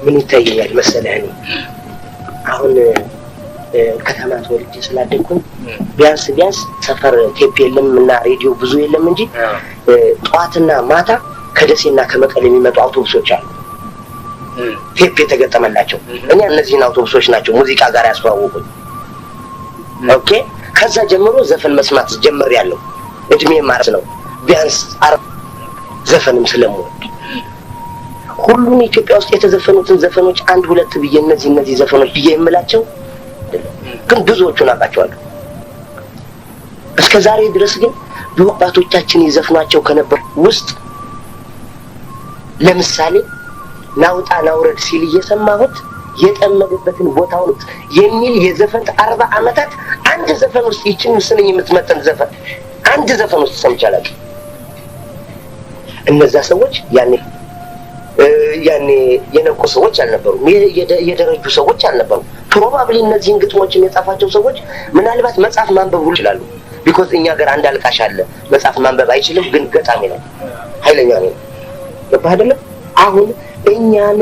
ምን ይታየኛል መሰለህ አሁን ከተማ ተወልጄ ስላደግኩኝ ቢያንስ ሰፈር ቴፕ የለም እና ሬዲዮ ብዙ የለም እንጂ ጧትና ማታ ከደሴና ከመቀሌ የሚመጡ አውቶቡሶች አሉ ቴፕ የተገጠመላቸው እኛ እነዚህን አውቶቡሶች ናቸው ሙዚቃ ጋር ያስተዋወቁኝ ኦኬ ከዛ ጀምሮ ዘፈን መስማት ጀምሬያለሁ እድሜ ማለት ነው ቢያንስ ዘፈንም ስለምወድ ሁሉም ኢትዮጵያ ውስጥ የተዘፈኑትን ዘፈኖች አንድ ሁለት ብዬ እነዚህ ዘፈኖች ብዬ የምላቸው ግን ብዙዎቹን አውቃቸዋለሁ እስከ ዛሬ ድረስ ግን አባቶቻችን ይዘፍኗቸው ከነበር ውስጥ ለምሳሌ ናውጣ ናውረድ ሲል እየሰማሁት የጠመደበትን ቦታውን የሚል የዘፈን 40 አመታት አንድ ዘፈን ውስጥ ይችን ስንኝ የምትመጥን ዘፈን አንድ ዘፈን ውስጥ ሰምቻለሁ እነዛ ሰዎች ያኔ የነቁ ሰዎች አልነበሩም የደረጁ ሰዎች አልነበሩም ፕሮባብሊ እነዚህን ግጥሞችን የጻፋቸው ሰዎች ምናልባት መጽሐፍ ማንበብ ይችላሉ ቢኮዝ እኛ ጋር አንድ አልቃሽ አለ መጽሐፍ ማንበብ አይችልም ግን ገጣሚ ነው ኃይለኛ ነው በባህደለም አሁን እኛን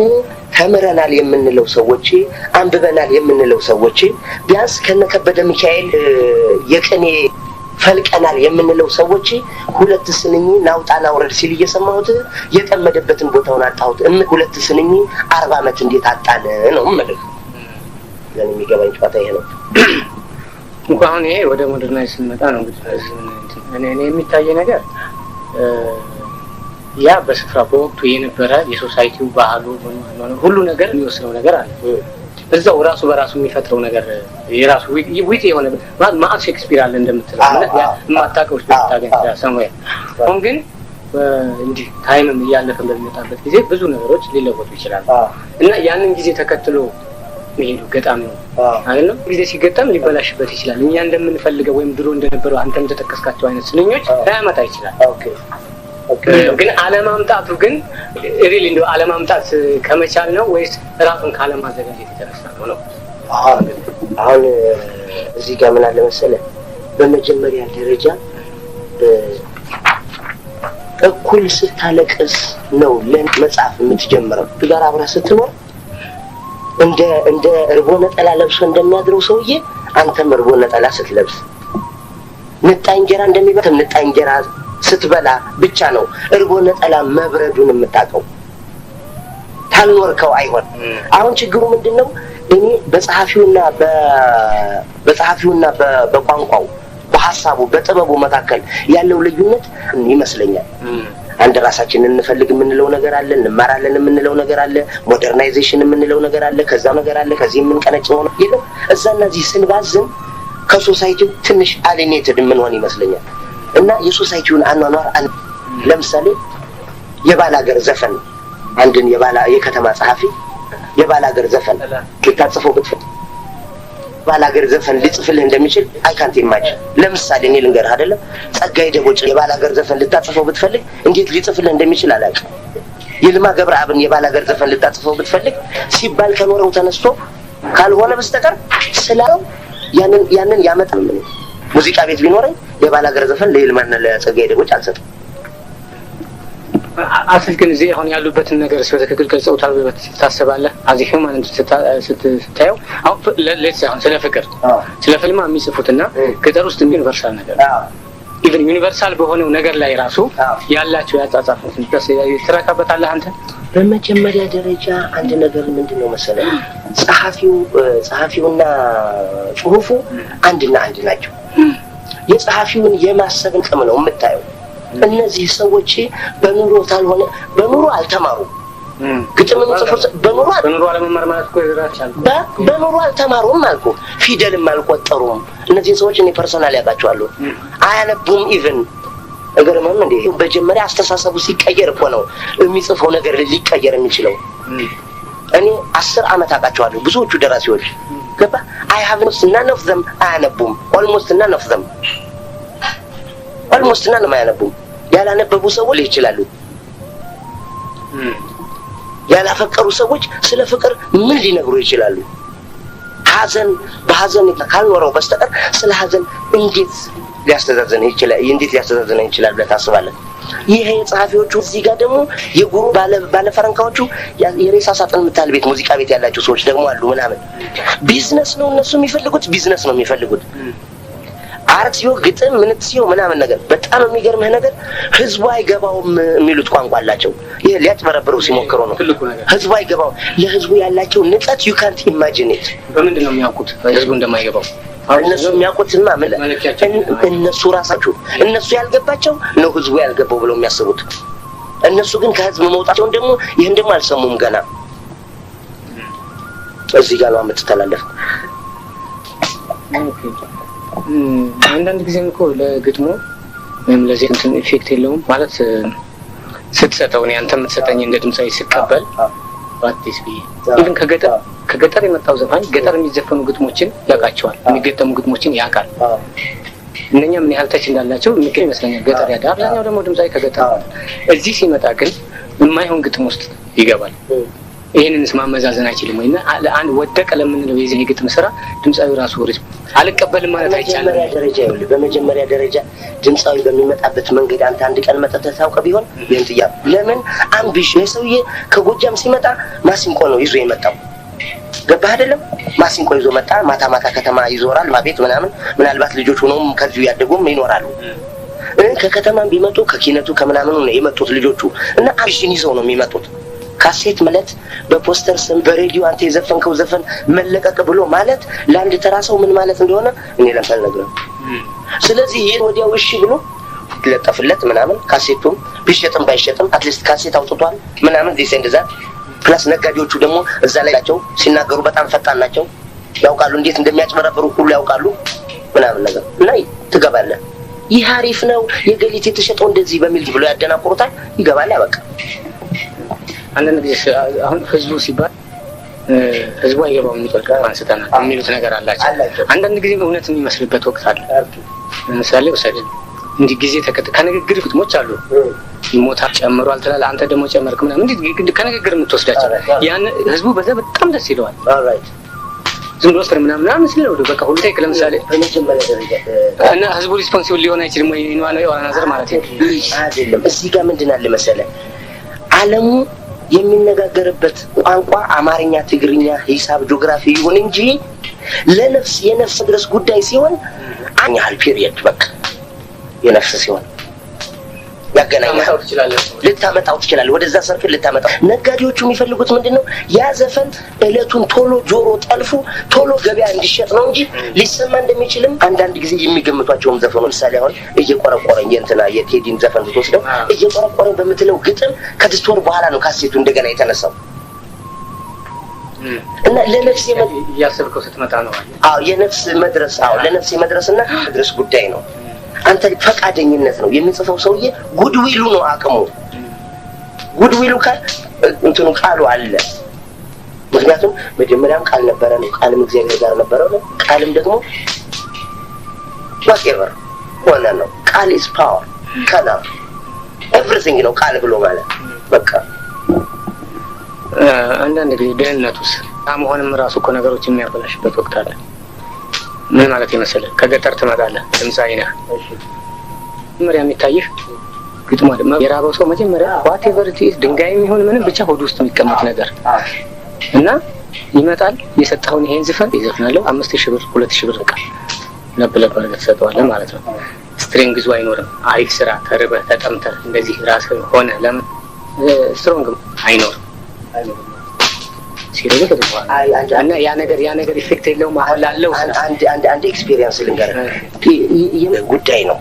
ተምረናል የምንለው ሰዎች አንብበናል የምንለው ሰዎች ቢያንስ ከነከበደ ሚካኤል የቀኔ ፈልቀናል የምንለው ሰዎች ሁለት ስንኝ ናውጣና ወረድ ሲል እየሰማሁት የጠመደበትን ቦታውን አጣሁት ሁለት ስንኝ 40 አመት እንዴት አጣለ ነው ማለት ለኔ የሚገባኝ ጨዋታ ይሄ ነው እንኳን ይሄ ወደ ሞደርናይዝ ስንመጣ ነው እንግዲህ እኔ የሚታየ ነገር ያ በስፍራ በወቅቱ የነበረ የሶሳይቲው ባህሉ ሁሉ ነገር የሚወስነው ነገር አለ እዛው ራሱ በራሱ የሚፈጥረው ነገር የራሱ ዊት የሆነ ማአት ሼክስፒር አለ እንደምትለው ማለት ማታቀውሽ በታገኝ ሰሞያ አሁን ግን እንዴ ታይምም እያለፈ በሚመጣበት ጊዜ ብዙ ነገሮች ሊለወጡ ይችላሉ እና ያንን ጊዜ ተከትሎ መሄዱ ገጣሚ ነው አይደል ጊዜ ሲገጠም ሊበላሽበት ይችላል እኛ እንደምንፈልገው ወይም ድሮ እንደነበረው አንተም ተጠቀስካቸው አይነት ስንኞች ያመጣ ይችላል ኦኬ ግን አለማምጣቱ ግን ሪሊ እንደው አለማምጣት ከመቻል ነው ወይስ ራሱን ካለማዘጋጀት የተነሳ ነው አሁን እዚህ ጋር ምን አለ መሰለህ በመጀመሪያ ደረጃ እኩል ስታለቅስ ነው ለመጻፍ የምትጀምረው ጋር አብራ ስትኖር እንደ እርቦ ነጠላ ለብሶ እንደሚያድረው ሰውዬ አንተም እርቦ ነጠላ ስትለብስ ንጣ እንጀራ እንደሚበተም ንጣ እንጀራ ስትበላ ብቻ ነው እርቦ ነጠላ መብረዱን የምታውቀው ታልኖርከው አይሆን አሁን ችግሩ ምንድነው እኔ በጸሐፊውና በቋንቋው በሐሳቡ በጥበቡ መካከል ያለው ልዩነት ይመስለኛል አንድ ራሳችንን እንፈልግ የምንለው ነገር አለ እንማራለን የምንለው ነገር አለ ሞደርናይዜሽን የምንለው ነገር አለ ከዛ ነገር አለ ከዚህ የምንቀነጭው ነው ይሄ እዛና እዚህ ስንባዝን ከሶሳይቲው ትንሽ አሊኔትድ ምን ሆነ ይመስለኛል እና የሶሳይቲውን አኗኗር ለምሳሌ የባላገር ዘፈን አንድን የከተማ ጸሐፊ የባላገር ዘፈን ልታጽፈው ብትፈልግ ባላገር ዘፈን ሊጽፍልህ እንደሚችል አይ ካንት ኢማጂን ለምሳሌ እኔ ልንገርህ አይደለም ጸጋዬ ደቦጭ የባላገር ዘፈን ልታጽፈው ብትፈልግ እንዴት ሊጽፍልህ እንደሚችል አላውቅም ይልማ ገብረአብን የባላገር ዘፈን ልታጽፈው ብትፈልግ ሲባል ከኖረው ተነስቶ ካልሆነ በስተቀር ስላው ያንን ያመጣል ምን ሙዚቃ ቤት ቢኖርም የባላገር ዘፈን ለይልማና ለጸጋዬ ደቦጭ አልሰጥም አስልከን እዚህ አሁን ያሉበትን ነገር ስለተከክል ገልጸውታል ታስባለህ አዚህ ማን ስትታየው አሁን ለሌትስ አሁን ስለ ፍቅር ስለ ፊልም የሚጽፉትና ገጠር ውስጥ ዩኒቨርሳል ነገር ኢቭን ዩኒቨርሳል በሆነው ነገር ላይ ራሱ ያላቸው ያጻጻፉት ትረካበታለህ አንተ በመጀመሪያ ደረጃ አንድ ነገር ምንድነው መሰለህ ጸሐፊውና ጽሁፉ አንድና አንድ ናቸው የጸሐፊውን የማሰብን ቅም ነው የምታየው እነዚህ ሰዎች በኑሮ ታልሆነ በኑሮ አልተማሩ ግጥምን ጽፈው በኑሮ አለመማር ማለት እኮ ይራቻል በኑሮ አልተማሩም አልኩ ፊደልም አልቆጠሩም እነዚህ ሰዎች እኔ ፐርሰናል ያውቃቸዋለሁ አያነቡም ኢቭን እገርመም እንዴ በመጀመሪያ አስተሳሰቡ ሲቀየር እኮ ነው የሚጽፈው ነገር ሊቀየር የሚችለው እኔ 10 አመት አውቃቸዋለሁ ብዙዎቹ ደራሲዎች ገባ I have none of them አያነቡም almost none of them almost none አያነቡም ያላነበቡ ሰዎች ይችላሉ ያላፈቀሩ ሰዎች ስለ ፍቅር ምን ሊነግሩ ይችላሉ ሐዘን በሐዘን ካልኖረው በስተቀር ስለ ሐዘን እንዴት ሊያስተዛዘን ይችላል ብለህ ታስባለህ ይሄ ጸሐፊዎቹ እዚህ ጋር ደግሞ የጉሩ ባለ ፈረንካዎቹ የሬሳ ሳጥን የምታህል ቤት ሙዚቃ ቤት ያላቸው ሰዎች ደግሞ አሉ ምናምን። ቢዝነስ ነው እነሱ የሚፈልጉት፣ ቢዝነስ ነው የሚፈልጉት። አርቲዮ ግጥም ምንትሲዮ ምናምን ነገር በጣም የሚገርምህ ነገር ህዝቡ አይገባውም የሚሉት ቋንቋ አላቸው። ይሄ ሊያጭበረብረው ሲሞክሩ ነው። ህዝቡ አይገባው ለህዝቡ ያላቸው ንቀት you can't imagine it። በምንድን ነው የሚያውቁት ህዝቡ እንደማይገባው? እነሱ የሚያውቁትማ እነሱ ራሳቸው እነሱ ያልገባቸው ነው ህዝቡ ያልገባው ብለው የሚያስቡት። እነሱ ግን ከህዝብ መውጣታቸውን ደግሞ ይሄን ደግሞ አልሰሙም ገና። እዚህ ጋር ነው የምትተላለፍ። አንዳንድ ጊዜም እኮ ለግጥሙ ወይም ለዚህ እንትን ኢፌክት የለውም ማለት ስትሰጠው ነው አንተ የምትሰጠኝ እንደ ድምጻዊ ሲቀበል ባትስ ቢ ኢቭን ከገጠር የመጣው ዘፋኝ ገጠር የሚዘፈኑ ግጥሞችን ያውቃቸዋል፣ የሚገጠሙ ግጥሞችን ያውቃል። እነኛ ምን ያህል ተች እንዳላቸው የሚገኝ ይመስለኛል። ገጠር ያዳ አብዛኛው ደግሞ ድምጻዊ ከገጠር እዚህ ሲመጣ ግን የማይሆን ግጥም ውስጥ ይገባል። ይሄንንስ ማመዛዘን አይችልም ወይና አንድ ወደቀ ለምንለው የዚህ ግጥም ስራ ድምጻዊ ራሱ ሪስክ አልቀበልም ማለት አይቻልም። በመጀመሪያ ደረጃ ድምጻዊ በሚመጣበት መንገድ አንተ አንድ ቀን መጥተህ ታውቀ ቢሆን ይንጥያ ለምን አምቢሽን ሰውዬ ከጎጃም ሲመጣ ማሲንቆ ነው ይዞ የመጣው። ገባህ አይደለም? ማሲንቆ ይዞ መጣ። ማታ ከተማ ይዞራል ማቤት ምናልባት ልጆች ሆነውም ከዚሁ ያደጉም ይኖራሉ። ከከተማም ቢመጡ ከኪነቱ ከምናምኑ ነው የመጡት ልጆቹ እና አምቢሽን ይዘው ነው የሚመጡት። ካሴት ማለት በፖስተር ስም በሬዲዮ አንተ የዘፈንከው ዘፈን መለቀቅ ብሎ ማለት ለአንድ ተራሰው ምን ማለት እንደሆነ እኔ ለምሳሌ። ስለዚህ ይሄ ወዲያው እሺ ብሎ ለጠፍለት ምናምን ካሴቱም ቢሸጥም ባይሸጥም አትሊስት ካሴት አውጥቷል ምናምን ዲስ ኤንድ ዛት ፕላስ ነጋዴዎቹ ደግሞ እዛ ላይ ናቸው ሲናገሩ በጣም ፈጣን ናቸው። ያውቃሉ እንዴት እንደሚያጭበረብሩ ሁሉ ያውቃሉ ምናምን ነገር እና ትገባለህ። ይህ አሪፍ ነው የገሊት የተሸጠው እንደዚህ በሚል ብሎ ያደናቆሩታል። ይገባል ያበቃ። አንዳንድ ጊዜ አሁን ህዝቡ ሲባል ህዝቡ አይገባው የሚጠልቀ አንስተናል የሚሉት ነገር አላቸው። አንዳንድ ጊዜ እውነት የሚመስልበት ወቅት አለ። ለምሳሌ ወሰደ እንዲህ ጊዜ ከንግግር ግጥሞች አሉ ይሞታል ጨምሯል ትላለህ አንተ ደግሞ ጨመርክ ምናምን እንዲህ ከንግግር የምትወስዳቸው ያን ህዝቡ በዛ በጣም ደስ ይለዋል። ኦልራይት ዝም ብሎ ስለ ምናምን ስለለው በቃ ሁሉ ታይክ ለምሳሌ በመጀመሪያ ደረጃ እና ህዝቡ ሪስፖንሲብል ሊሆን አይችልም ወይ ነው ያለው አናዘር ማለት ነው አይደለም። እዚህ ጋር ምንድን አለ መሰለህ ዓለሙ የሚነጋገርበት ቋንቋ አማርኛ፣ ትግርኛ፣ ሂሳብ፣ ጂኦግራፊ ይሁን እንጂ የነፍስ ድረስ ጉዳይ ሲሆን አንያል ፒሪየድ በቃ የነፍስ ሲሆን ያገናኛል። ልታመጣው ትችላለህ ወደዛ ሰርክል ልታመጣው። ነጋዴዎቹ የሚፈልጉት ምንድነው ያ ዘፈን እለቱን ቶሎ ጆሮ ጠልፉ ቶሎ ገበያ እንዲሸጥ ነው እንጂ ሊሰማ እንደሚችልም አንዳንድ ጊዜ የሚገምቷቸውም ዘፈኖች ምሳሌ አሁን እየቆረቆረኝ እንትና የቴዲን ዘፈን ብትወስደው እየቆረቆረኝ በምትለው ግጥም ከስድስት ወር በኋላ ነው ካሴቱ እንደገና የተነሳው እና ለነፍስ ያሰብከው ስትመጣ ነው። አዎ የነፍስ መድረስ ለነፍስ መድረስና መድረስ ጉዳይ ነው። አንተ ፈቃደኝነት ነው የሚጽፈው ሰውዬ ጉድዊሉ ነው አቅሙ። ጉድዊሉ እንትኑ ቃሉ አለ። ምክንያቱም መጀመሪያም ቃል ነበረ ነው ቃልም እግዚአብሔር ጋር ነበረ ነው ቃልም ደግሞ whatever ሆነ ነው። ቃል is power ከላም everything ነው ቃል ብሎ ማለት በቃ። አንዳንድ ጊዜ ድህነቱስ አሁንም ራሱ እኮ ነገሮች የሚያበላሽበት ወቅት አለ። ምን ማለት ይመስልህ? ከገጠር ትመጣለህ ድምጻዊ ነህ። መጀመሪያ የሚታይህ ግጥሙ አይደለም የራበው ሰው መጀመሪያ whatever it is ድንጋይም ይሁን ምንም ብቻ ሆድ ውስጥ የሚቀመጥ ነገር እና ይመጣል። የሰጠኸውን ይሄን ዝፈን ይዘፍናለሁ 5000 ብር 2000 ብር በቃ ለብለብ አድርገህ ትሰጠዋለህ ማለት ነው። ስትሪንግዙ አይኖርም። አሪፍ ስራ ተርበህ ተጠምተህ እንደዚህ ራስህ ሆነ ለምን ስትሮንግ አይኖርም ሲረዱ እና ያ ነገር ኢፌክት የለውም። አሁን ላለው አንድ ኤክስፒሪየንስ ልንገርህ ጉዳይ ነው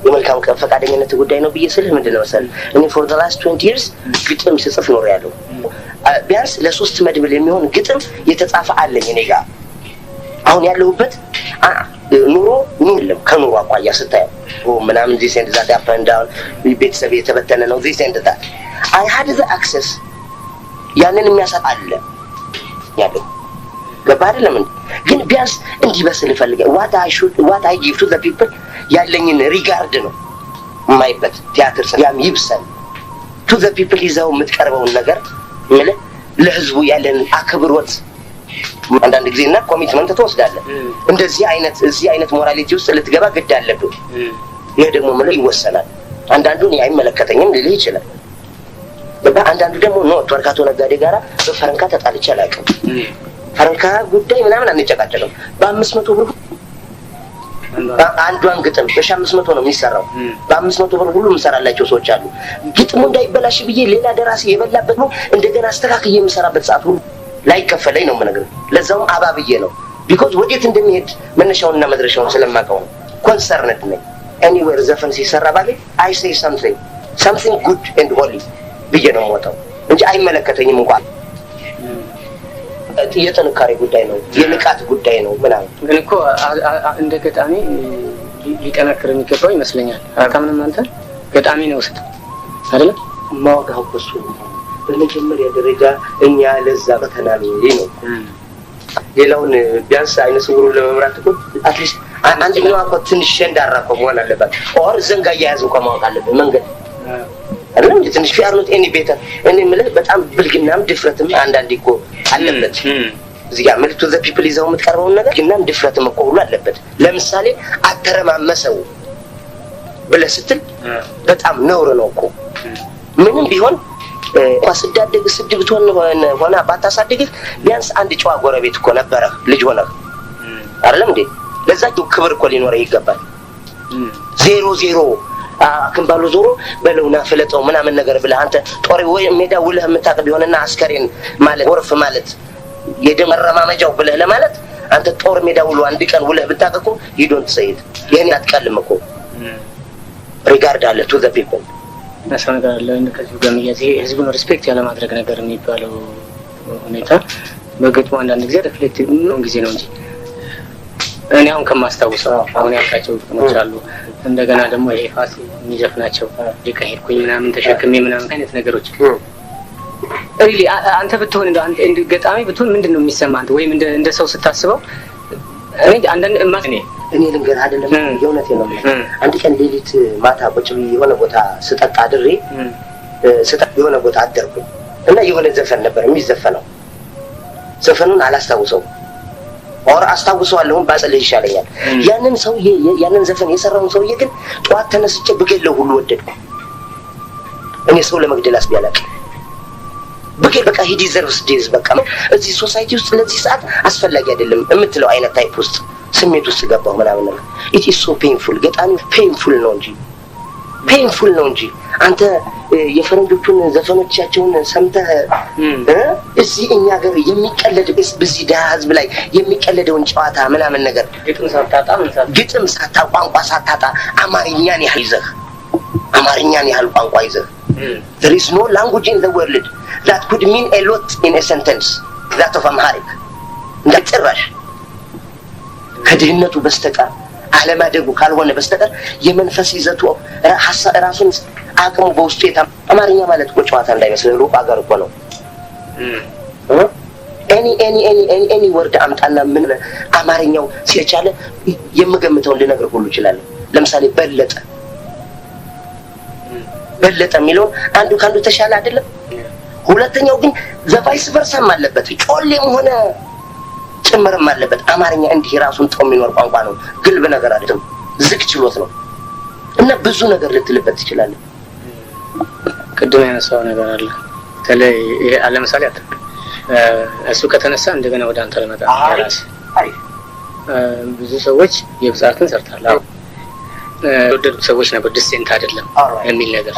የመልካም ፈቃደኝነት ጉዳይ ነው ብዬ ስልህ ምንድነው መሰለህ እኔ for the last 20 years ግጥም ስጽፍ ኖሬያለሁ። ቢያንስ ለ3 መድብል የሚሆን ግጥም የተጻፈ አለኝ እኔ ጋር። አሁን ያለሁበት ኑሮ የለም ከኑሮ አቋያ ስታየው ምናምን this and that up and down ቤተሰብ የተበተነ ነው this and that I had the access ያንን የሚያሳጣለ ያለው ገባህ አይደለም እንዴ? ግን ቢያንስ እንዲበስል ፈልገህ what I give to the people ያለኝን ሪጋርድ ነው የማይበት ቲያትር ያም ይብሰል to the people ይዘው የምትቀርበውን ነገር ማለት ለህዝቡ ያለን አክብሮት አንዳንድ ጊዜና ኮሚትመንት ተወስዳለህ። እዚህ አይነት ሞራሊቲ ውስጥ ልትገባ ግድ አለብህ። ይሄ ደግሞ ምን ይወሰናል አንዳንዱ እኔ አይመለከተኝም ሊል ይችላል። አንዳንዱ ደግሞ ነው ወርካቶ ነጋዴ ጋራ በፈረንካ ተጣልቼ አላውቅም። ፈረንካ ጉዳይ ምናምን አንጨቃጨቅም። በ500 ብር አንዷን ግጥም በ500 ነው የሚሰራው። በ500 ብር ሁሉ የምሰራላቸው ሰዎች አሉ። ግጥሙ እንዳይበላሽ ብዬ ሌላ ደራሲ የበላበት ነው እንደገና አስተካክዬ የምሰራበት ሰዓት ሁሉ ላይከፈለኝ ነው የምነግርህ። ለዛውም አባብዬ ነው ቢኮዝ ወዴት እንደሚሄድ መነሻውንና መድረሻውን ስለማውቀው ነው። ኮንሰርንድ ነኝ። ኤኒዌር ዘፈን ሲሰራ ባለ አይ ሴይ something good and holy ብዬ ነው የምወጣው እንጂ አይመለከተኝም እንኳን። የጥንካሬ ጉዳይ ነው፣ የንቃት ጉዳይ ነው ምናምን። ግን እኮ እንደ ገጣሚ ሊጠነክር የሚገባው ይመስለኛል። ከምንም አንተ ገጣሚ ነው ስት አይደል ማወጋው እሱ በመጀመሪያ ደረጃ እኛ ለዛ በተናል ነው። ሌላውን ቢያንስ አይነ ስውሩ ለመምራት እኮ አትሊስት አንድ ነው አቆ ትንሽ እንዳራቆ መሆን አለበት። ኦር ዘንጋ ያያዝ እንኳን ማወቅ አለበት መንገድ አይደለም። ትንሽ ፊያርኖት እኔ ቤተ እኔ ምልህ በጣም ብልግናም ድፍረትም አንዳንዴ እኮ አለበት። እዚህ ጋር መልክቱ ዘ ፒፕል ይዘው የምትቀርበው ነገር ግናም ድፍረትም እኮ ሁሉ አለበት። ለምሳሌ አተረማመሰው ብለህ ስትል በጣም ነውር ነው እኮ ምንም ቢሆን ማስዳደግ ስድብት ሆነ ባታሳድግህ ቢያንስ አንድ ጨዋ ጎረቤት እኮ ነበረ ልጅ ሆነ አይደለም እንዴ? ለዛው ክብር እኮ ሊኖረው ይገባል። 0-0 አከምባሉ ዞሮ በለውና ፍለጠው ምናምን ነገር ብለህ አንተ ጦር ወይ ሜዳ ውለህ የምታቀብ ይሆንና አስከሬን ማለት ወርፍ ማለት የደመረማመጃው ብለህ ለማለት አንተ ጦር ሜዳ ውሎ አንድ ቀን ውለህ ብታቀቁ you don't say it። ይሄን አትቀልም እኮ ሪጋርድ አለ to the people ናሳው ነገር አለ። ከዚህ ጋር የሚያዝ ህዝቡን ሪስፔክት ያለ ማድረግ ነገር የሚባለው ሁኔታ በግጥሙ አንዳንድ ጊዜ ሪፍሌክቲቭ ነው ጊዜ ነው እንጂ እኔ አሁን ከማስታውሰው አሁን ያልካቸው ግጥሞች አሉ። እንደገና ደግሞ ይሄ ፋሲል የሚዘፍናቸው ሊቀሄድኩኝ ምናምን ተሸክሜ ምናምን አይነት ነገሮች ሪሊ አንተ ብትሆን እንደ ገጣሚ ብትሆን ምንድነው የሚሰማህ አንተ ወይም እንደ ሰው ስታስበው? እኔ ልንገርህ አይደለም የእውነቴ ነው። አንድ ቀን ሌሊት ማታ ቁጭ ብዬ የሆነ ቦታ ስጠጣ አድሬ የሆነ ቦታ አደርኩኝ እና የሆነ ዘፈን ነበር የሚዘፈነው። ዘፈኑን አላስታውሰውም ኦር አስታውሰዋለሁ ባጸልይ ይሻለኛል። ያንን ሰውዬ ያንን ዘፈን የሰራውን ሰውዬ ግን ጧት ተነስቼ ብገለው ሁሉ ወደድኩ። እኔ ሰው ለመግደል አስቢያለቅ በቃ he deserves this በቃ እዚህ ሶሳይቲ ውስጥ ለዚህ ሰዓት አስፈላጊ አይደለም የምትለው አይነት ታይፕ ውስጥ ስሜት ውስጥ ገባሁ ምናምን ነው። it is so painful ገጣሚ painful ነው እንጂ አንተ የፈረንጆቹን ዘፈኖቻቸውን ሰምተህ እዚህ እኛ ሀገር የሚቀለድ በዚህ ደሃ ህዝብ ላይ የሚቀለደውን ጨዋታ ምናምን ነገር ግጥም ሳታ ቋንቋ ሳታጣ አማርኛን ያህል ቋንቋ ይዘህ there is no language in the world that could mean a lot in a sentence that of Amharic እንዳትራሽ ከድህነቱ በስተቀር አለማደጉ ካልሆነ በስተቀር የመንፈስ ይዘቱ ራሱን አቅሙ በውስጡ አማርኛ ማለት እኮ ጨዋታ እንዳይመስል ሩቅ አገር እኮ ነው። ኤኒ ወርድ አምጣና ምን አማርኛው ሲቻለ የምገምተውን ልነግርህ ሁሉ ይችላል። ለምሳሌ በለጠ የሚለው አንዱ ካንዱ ተሻለ አይደለም። ሁለተኛው ግን ዘቫይስ ቨርሳም አለበት ጮሌም ሆነ ጭምርም አለበት። አማርኛ እንዲህ ራሱን ጦም የሚኖር ቋንቋ ነው። ግልብ ነገር አይደለም፣ ዝቅ ችሎት ነው እና ብዙ ነገር ልትልበት ትችላለህ። ቅድም ያነሳው ነገር አለ ተለይ ይሄ አለ ምሳሌ አለ እሱ ከተነሳ እንደገና ወደ አንተ ለመጣ ያራስ ብዙ ሰዎች የብዛትን ሰርታለሁ ወደዱት ሰዎች ነበር ዲሴንት አይደለም የሚል ነገር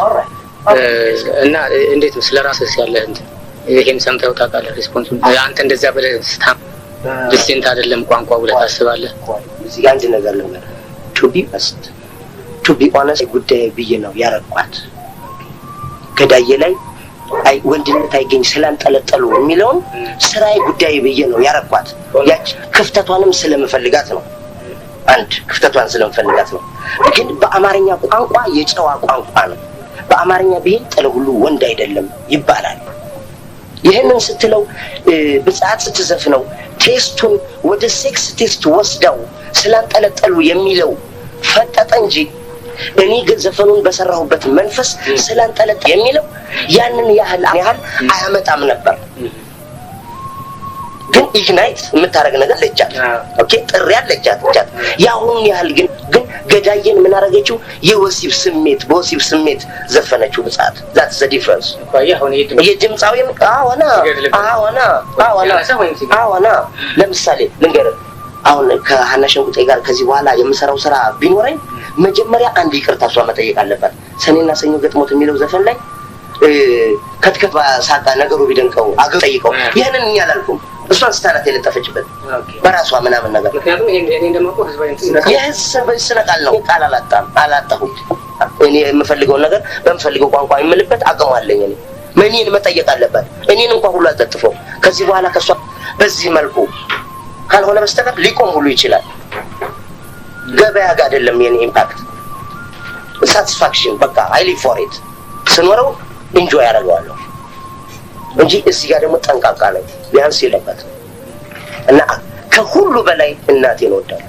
እና እንዴት ነው ስለራስህ ያለህ እንት ይሄን ሰምተው ታውቃለህ? ሪስፖንስ አንተ እንደዛ ብለህ ስታም ዲሴንት አይደለም ቋንቋ ብለህ ታስባለህ? እዚህ አንድ ነገር ልንገር to be honest ጉዳይ ብዬ ነው ያረኳት። ገዳዬ ላይ አይ ወንድነት አይገኝ ስላንጠለጠሉ የሚለውን ስራዬ ጉዳይ ብዬ ነው ያረኳት። ያች ክፍተቷንም ስለምፈልጋት ነው። ግን በአማርኛ ቋንቋ የጨዋ ቋንቋ ነው። በአማርኛ ብሄድ ጥለ ሁሉ ወንድ አይደለም ይባላል። ይሄንን ስትለው በጻት ስትዘፍነው ቴስቱን ወደ ሴክስ ቴስት ወስደው ስላንጠለጠሉ የሚለው ፈጠጠ እንጂ እኔ ገዘፈኑን በሰራሁበት መንፈስ ስላንጠለጠ የሚለው ያንን ያህል አያመጣም ነበር። ግን ኢግናይት የምታረግ ነገር ለጃት ኦኬ ጥሪ ያለጃት ያሁን ያህል ግን ገዳየን ምን አረገችው የወሲብ ስሜት በወሲብ ስሜት ዘፈነችው ብጻት that's the difference የድምጻዊ አዋና ለምሳሌ ልንገር አሁን ከሐናሽን ቁጤ ጋር ከዚህ በኋላ የምሰራው ስራ ቢኖረኝ መጀመሪያ አንድ ይቅርታ እሷ መጠየቅ አለባት ሰኔና ሰኞ ገጥሞት የሚለው ዘፈን ላይ ከትከባ ሳቃ ነገሩ ቢደንቀው አገው ጠይቀው ይሄንን እኛ አላልኩም እሷን ስታላት የለጠፈችበት በራሷ ምናምን ነገር ምክንያቱም እኔ እንደማቆ ህዝባዊ ስነቃል ነው ቃል አላጣሁት እኔ የምፈልገው ነገር በምፈልገው ቋንቋ የምልበት አቅም አለኝ እኔ ምንን መጠየቅ አለባት እኔን እንኳን ሁሉ አልጠጥፈው ከዚህ በኋላ ከሷ በዚህ መልኩ ካልሆነ በስተቀር ሊቆም ሁሉ ይችላል ገበያ ጋር አይደለም የኔ ኢምፓክት ሳቲስፋክሽን በቃ አይ ሊቭ ፎር ኢት ስኖረው ኢንጆይ ያደርገዋለሁ እንጂ እዚህ ጋር ደግሞ ጠንቃቃ ነው ቢያንስ ይለበት እና ከሁሉ በላይ እናቴን እወዳለሁ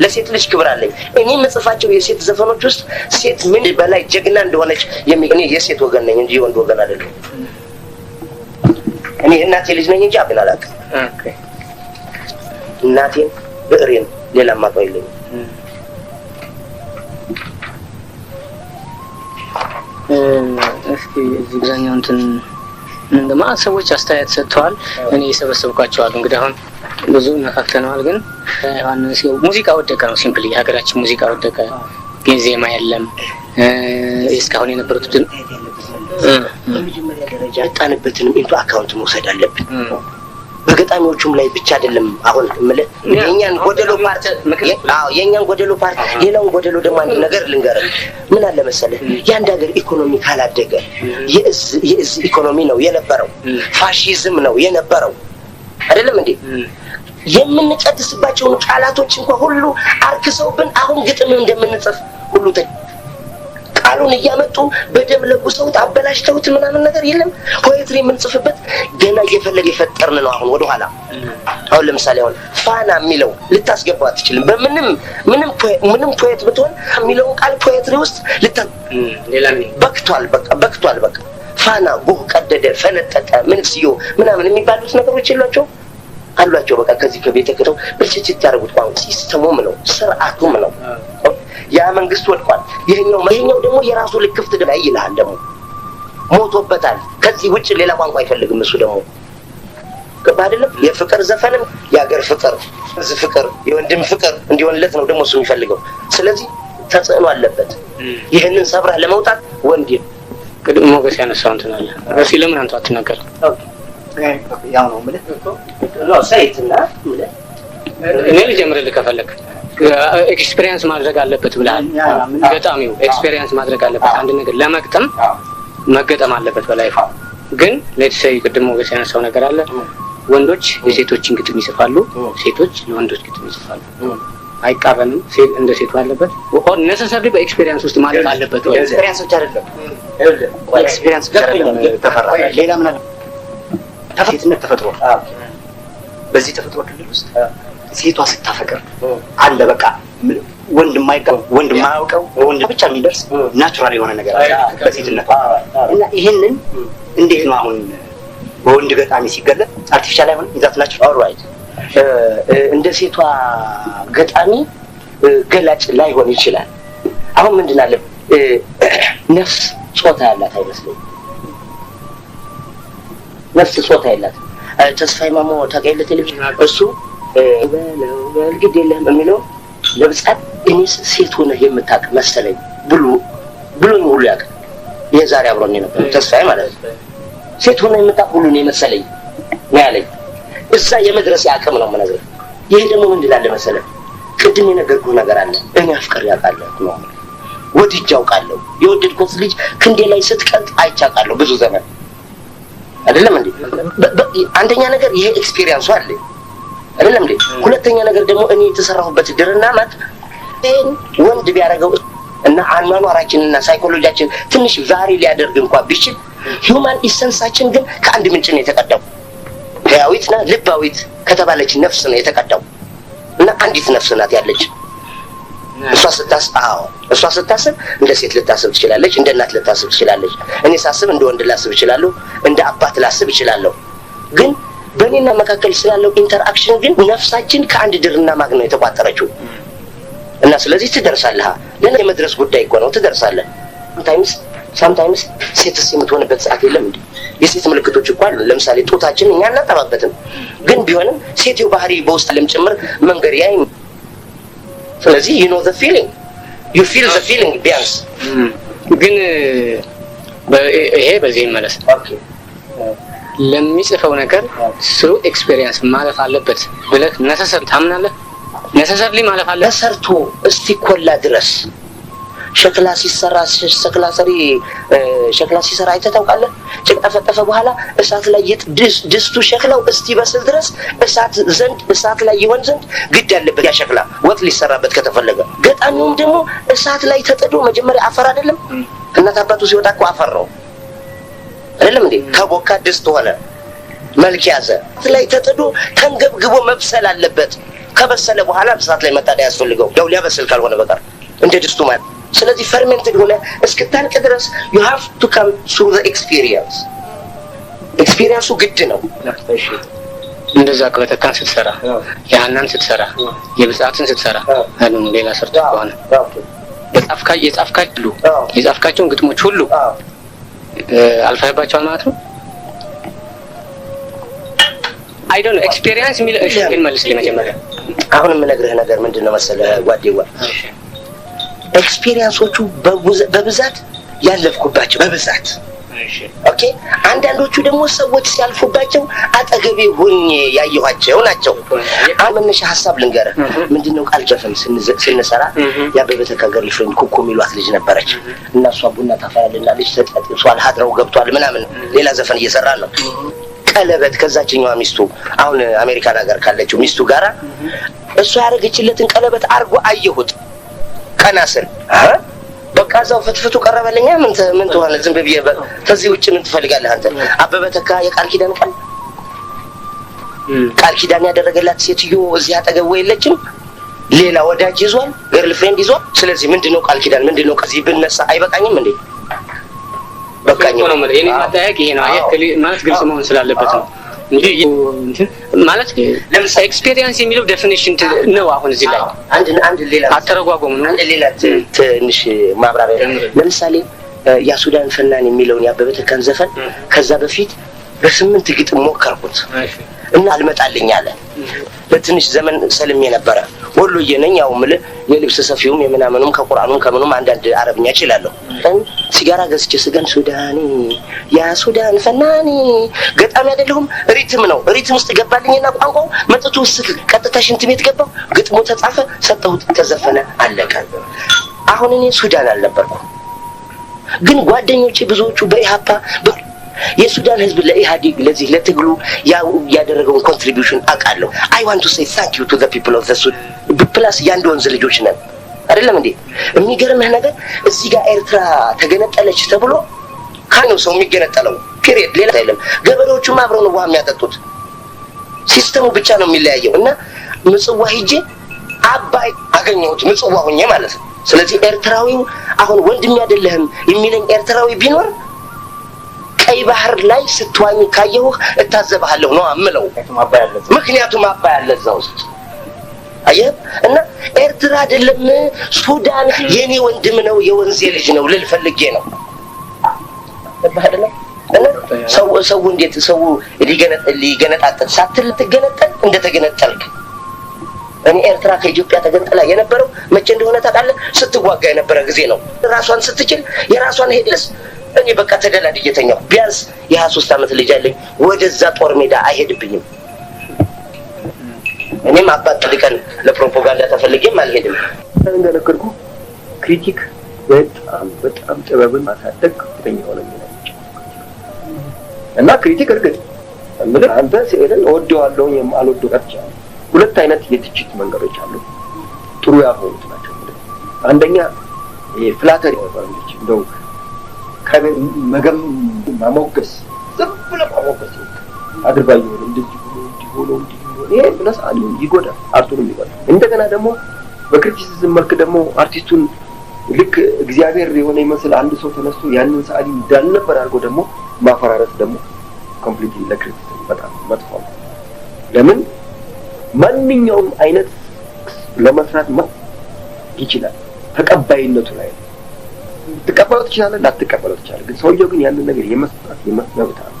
ለሴት ልጅ ክብር አለኝ እኔ መጽፋቸው የሴት ዘፈኖች ውስጥ ሴት ምን በላይ ጀግና እንደሆነች እኔ የሴት ወገን ነኝ እንጂ የወንድ ወገን አይደለም እኔ እናቴ ልጅ ነኝ እንጂ አብን አላውቅም ኦኬ እናቴን ብዕሬን ሌላ ማጣው የለኝም እስኪ እዚህ ጋርኛው እንትን እንደማ ሰዎች አስተያየት ሰጥተዋል እኔ የሰበሰብኳቸው አሉ እንግዲህ አሁን ብዙ ነካክተናል ግን ዮሐንስ ሙዚቃ ወደቀ ነው ሲምፕሊ ሀገራችን ሙዚቃ ወደቀ ዜማ የለም እስካሁን የነበሩት በመጀመሪያ ደረጃ ያጣንበትንም ኢንቱ አካውንት መውሰድ አለብን በገጣሚዎቹም ላይ ብቻ አይደለም አሁን ማለት የኛን ጎደሎ ፓርት ሌላው ጎደሎ ደግሞ አንድ ነገር ልንገርህ ምን አለ መሰለህ ያንድ ሀገር ኢኮኖሚ ካላደገ የእዝ ኢኮኖሚ ነው የነበረው ፋሺዝም ነው የነበረው አይደለም እንዴ የምንቀድስባቸው ቃላቶች እንኳን ሁሉ አርክሰውብን አሁን ግጥም እንደምንጽፍ ሁሉ ቃሉን እያመጡ በደም ለጉሰውት አበላሽተውት ምናምን ነገር የለም ፖኤትሪ የምንጽፍበት ገና እየፈለገ የፈጠርን ነው አሁን ወደ ኋላ አሁን ለምሳሌ አሁን ፋና የሚለው ልታስገባው አትችልም ምንም ፖኤት ብትሆን የሚለው ቃል ፖኤትሪ ውስጥ ሌላ በክቷል በቃ ፋና ጉህ ቀደደ ፈነጠቀ ምንስዮ ምናምን የሚባሉት ነገሮች አሏቸው በቃ ከዚህ ከቤተ ከተው ብልጭት ያደርጉት ቋንቋ ሲስተሙም ነው ስርዓቱም ነው ያ መንግስት ወድቋል ይሄኛው ደግሞ የራሱ ልክፍት ላይ ይላል ደግሞ ሞቶበታል ከዚህ ውጭ ሌላ ቋንቋ አይፈልግም እሱ ደግሞ ከባድለም የፍቅር ዘፈንም የሀገር ፍቅር የወንድም ፍቅር እንዲሆንለት ነው ደግሞ እሱ የሚፈልገው ስለዚህ ተጽዕኖ አለበት ይሄንን ሰብራ ለመውጣት ወንድ ቅድም ሞገስ ያነሳው እንትን አለ እሺ ለምን አንተ አትናገር ያው ነው ማለት ነው ሳይትና እኔ ልጀምርልህ ከፈለክ ኤክስፒሪየንስ ማድረግ አለበት ብለሃል ገጣሚው ኤክስፒሪየንስ ማድረግ አለበት አንድ ነገር ለመግጠም መገጠም አለበት በላይፍ ግን ሌትስ ሴይ ቅድም ሞገስ ያነሳው ነገር አለ ወንዶች የሴቶችን ግጥም ይጽፋሉ ሴቶች ለወንዶች ግጥም ይጽፋሉ አይቃረንም እንደ ሴቱ አለበት ኦር ኔሰሰሪ በኤክስፒሪየንስ ውስጥ ማለት አለበት ወይ ኤክስፒሪየንስ ብቻ አይደለም ኤክስፒሪየንስ ብቻ አይደለም ተፈራ ሌላ ምን አለ ተፈጥሮ በዚህ ተፈጥሮ ክልል ውስጥ ሴቷ ስታፈቅር አለ በቃ ወንድ የማያውቀው ወንድ ብቻ የሚደርስ ናቹራል የሆነ ነገር በሴትነት እና ይሄንን እንዴት ነው አሁን በወንድ ገጣሚ ሲገለጥ አርቲፊሻል አይሆንም ይዛት ናቹራል ኦልራይት እንደ ሴቷ ገጣሚ ገላጭ ላይሆን ይችላል አሁን ምንድን አለ ነፍስ ጾታ ያላት አይመስልም ነፍስ ጾታ ያላት ተስፋዬ ማሞ ታውቂያለሽ ቴሌቪዥን እሱ በልግድ የለም የሚለው ለብጻት እኔስ ሴት ሆነ የምታውቅ መሰለኝ ብሎኝ ሁሉ ያውቅ የዛሬ አብሮኝ ነበር ተስፋዬ ማለት ነው ሴት ሆነ የምታውቅ ሁሉ ነው መሰለኝ ያለኝ እዛ የመድረስ ያቀም ነው ማለት ነው ይሄ ደግሞ ምን ይላል መሰለህ ቅድም የነገርኩህ ነገር አለ እኔ አፍቅር ያውቃለሁ ነው ወድጄ አውቃለሁ የወደድኩት ልጅ ክንዴ ላይ ስትቀልጥ አይቻቃለሁ ብዙ ዘመን አይደለም እንዴ አንደኛ ነገር ይሄ ኤክስፒሪየንስ አለ አይደለም እንዴ ሁለተኛ ነገር ደግሞ እኔ የተሰራሁበት ድርና ማት ወንድ ቢያረጋው እና አኗኗራችንና ሳይኮሎጂያችን ትንሽ ቫሪ ሊያደርግ እንኳን ቢችል ሂዩማን ኢሰንሳችን ግን ከአንድ ምንጭ ነው የተቀዳው ህያዊትና ልባዊት ከተባለች ነፍስ ነው የተቀዳው እና አንዲት ነፍስ ናት ያለች እሷ ስታስብ እንደ ሴት ልታስብ ትችላለች እንደ እናት ልታስብ ትችላለች እኔ ሳስብ እንደ ወንድ ላስብ እችላለሁ እንደ አባት ላስብ እችላለሁ ግን በእኔና መካከል ስላለው ኢንተራክሽን ግን ነፍሳችን ከአንድ ድርና ማግ ነው የተቋጠረችው እና ስለዚህ ትደርሳለህ ለኔ የመድረስ ጉዳይ እኮ ነው ትደርሳለህ sometimes ሴትስ የምትሆንበት ሰዓት የለም እንዴ የሴት ምልክቶች እኮ አሉ ለምሳሌ ጡታችን እኛ እናጠባበትም ግን ቢሆንም ሴትው ባህሪ በውስጥ ለምጭምር መንገር ያይ ስለዚህ you know the feeling you feel the feeling ቢያንስ ግን ይሄ በዚህ መለስ ኦኬ ለሚጽፈው ነገር ስሩ ኤክስፒሪየንስ ማለፍ አለበት ብለህ ነሰሰር ታምናለህ ነሰሰርሊ ማለፍ አለ ሰርቶ እስቲ ኮላ ድረስ ሸክላ ሲሰራ አይተታውቃለህ ጭቃ ፈጠፈ በኋላ እሳት ላይ ድስቱ ሸክላው እስቲ በስል ድረስ እሳት ላይ ይሆን ዘንድ ግድ ያለበት ያ ሸክላ ወጥ ሊሰራበት ከተፈለገ ገጣሚውም ደግሞ እሳት ላይ ተጠዶ መጀመሪያ አፈር አይደለም እናት አባቱ ሲወጣ እኮ አፈር ነው አይደለም እንዴ ከቦካ ድስት ሆነ መልክ ያዘ ላይ ተጠዶ ተንገብግቦ መብሰል አለበት ከበሰለ በኋላ እሳት ላይ መጣድ ያስፈልገው ያው ሊያበስል ካልሆነ በቀር እንደ ድስቱ ማለት ስለዚህ ፈርሜንትድ ሆነ እስክታልቅ ድረስ you have to come through the experience ግድ ነው እንደዛ ከተካን ስትሰራ ያናን ስትሰራ የብጻትን ስትሰራ አሁን ሌላ ሰርቶ ከሆነ የጻፍካቸውን ግጥሞች ሁሉ አልፈህባቸዋል ማለት ነው I don't know experience ሚል እሺ ግን መልስ ለመጀመሪያ አሁን የምነግርህ ነገር ምንድነው መሰለህ ጓዴዋ ኤክስፒሪየንሶቹ በብዛት ያለፍኩባቸው በብዛት እሺ ኦኬ አንዳንዶቹ ደግሞ ሰዎች ሲያልፉባቸው አጠገቤ ሆኜ ያየኋቸው ናቸው አመነሽ ሐሳብ ልንገርህ ምንድነው ቃል ጀፈን ስንሰራ ያበበተካ ገርልፍሬንድ ኩኩ ሚሏት ልጅ ነበረች እና እሷ ቡና ታፈራልና ልጅ ተጠጥቷል ሀድረው ገብቷል ምናምን ሌላ ዘፈን እየሰራ ነው ቀለበት ከዛችኛዋ ሚስቱ አሁን አሜሪካን ሀገር ካለችው ሚስቱ ጋራ እሷ ያረገችለትን ቀለበት አርጎ አየሁት ከናስር በቃ ዛው ፍትፍቱ ቀረበልኛ ምን ተሆነ ዝም ብዬ ከዚህ ውጭ ምን ትፈልጋለህ አንተ አበበ ተካ የቃል ኪዳን ያደረገላት ሴትዮ እዚህ አጠገብ ወይለችም ሌላ ወዳጅ ይዟል ገርልፍሬንድ ይዟል ስለዚህ ምንድነው ቃል ኪዳን ምንድነው ከዚህ ብነሳ አይበቃኝም እንዴ በቃኝ ነው ማለት የኔ ማጣያቂ ይሄ ነው አየከሊ ማለት ግልጽ መሆን ስላለበት ነው እንጂ ማለት ለምሳሌ ኤክስፒሪየንስ የሚለው ዴፊኒሽን ነው አሁን እዚህ ላይ አንድ ሌላ አተረጓጎም ነው ሌላ ትንሽ ማብራሪያ ለምሳሌ ያ ሱዳን ፈናን የሚለውን ያበበ ተካን ዘፈን ከዛ በፊት በ8 ግጥም ሞከርኩት እና አልመጣልኝ አለ በትንሽ ዘመን ሰልም የነበረ ወሎዬ ነኝ ያው ምለ የልብስ ሰፊውም የምናምኑም ከቁርአኑም ከምኑም አንዳንድ አረብኛ እችላለሁ ሲጋራ ገዝቼ ስገን ሱዳኒ ያ ሱዳን ፈናኒ ገጣሚ አይደለሁም ሪትም ነው ሪትም ውስጥ ገባልኝና ቋንቋው መጥቶ ስክ ቀጥታ ሽንት ቤት ገባው ግጥሙ ተጻፈ ሰጠሁት ተዘፈነ አለቀ አሁን እኔ ሱዳን አልነበርኩም ግን ጓደኞቼ ብዙዎቹ በኢሃፓ የሱዳን ህዝብ ለኢሃዲግ ለዚህ ለትግሉ ያደረገው ኮንትሪቢዩሽን አቃለው I want to say thank you to the people of the Sudan plus ያንድ ወንዝ ልጆች ነን አይደለም እንዴ የሚገርምህ ነገር እዚህ ጋር ኤርትራ ተገነጠለች ተብሎ ካለው ሰው የሚገነጠለው ፒሪየድ ሌላ አይደለም ገበሬዎቹም አብረው ነው ውሃ የሚያጠጡት ሲስተሙ ብቻ ነው የሚለያየው እና ምጽዋ ሂጄ አባይ አገኘሁት ምጽዋ ሆኜ ማለት ነው ስለዚህ ኤርትራዊው አሁን ወንድም ያደለህም የሚለኝ ኤርትራዊ ቢኖር ቀይ ባህር ላይ ስትዋኝ ካየሁ እታዘባለሁ ነው አምለው ምክንያቱም አባይ አለ እዛው ውስጥ አየህ እና ኤርትራ አይደለም ሱዳን የኔ ወንድም ነው የወንዜ ልጅ ነው ልል ፈልጌ ነው ተባህደለ እና ሰው እንዴት ሰው ሊገነጣጠል ሳትል ትገነጠል እንደተገነጠልክ እኔ ኤርትራ ከኢትዮጵያ ተገንጥላ የነበረው መቼ እንደሆነ ታውቃለህ ስትዋጋ የነበረ ጊዜ ነው ራሷን ስትችል የራሷን ሄድለስ እኔ በቃ ተደላድየተኛው ቢያንስ የ23 አመት ልጅ አለኝ ወደዛ ጦር ሜዳ አይሄድብኝም እኔም አባጥልቀን ለፕሮፓጋንዳ ተፈልጌም አልሄድም እንደነገርኩ ክሪቲክ በጣም ጥበብን ማሳደግ ከፍተኛ ሆነ እና ክሪቲክ እርግጥ ምንም አንተ ሲኤልን ወደዋለሁ የማልወደው ቀርቻ ሁለት አይነት የትችት መንገዶች አሉ ጥሩ ያሆኑት ናቸው አንደኛ ፍላተሪ ወርልድ እንደው ከመገም ማሞገስ ዝብለ ማሞገስ አድርባዩ እንደዚህ ብሎ ይሄ ብለስ አሉ ይጎዳ አርቱን ይጎዳ እንደገና ደግሞ በክሪቲሲዝም መልክ ደግሞ አርቲስቱን ልክ እግዚአብሔር የሆነ ይመስል አንድ ሰው ተነስቶ ያንን ሰዓሊ እንዳልነበር አድርጎ ደግሞ ማፈራረስ ደግሞ ኮምፕሊትሊ ለክሪቲሲዝም በጣም መጥፎ ነው ለምን ማንኛውም አይነት ለመስራት ይችላል። ተቀባይነቱ ላይ ተቀባይነቱ ይችላል ላትቀበለው ይችላል። ግን ሰውየው ግን ያንን ነገር የመስራት መብት አለው።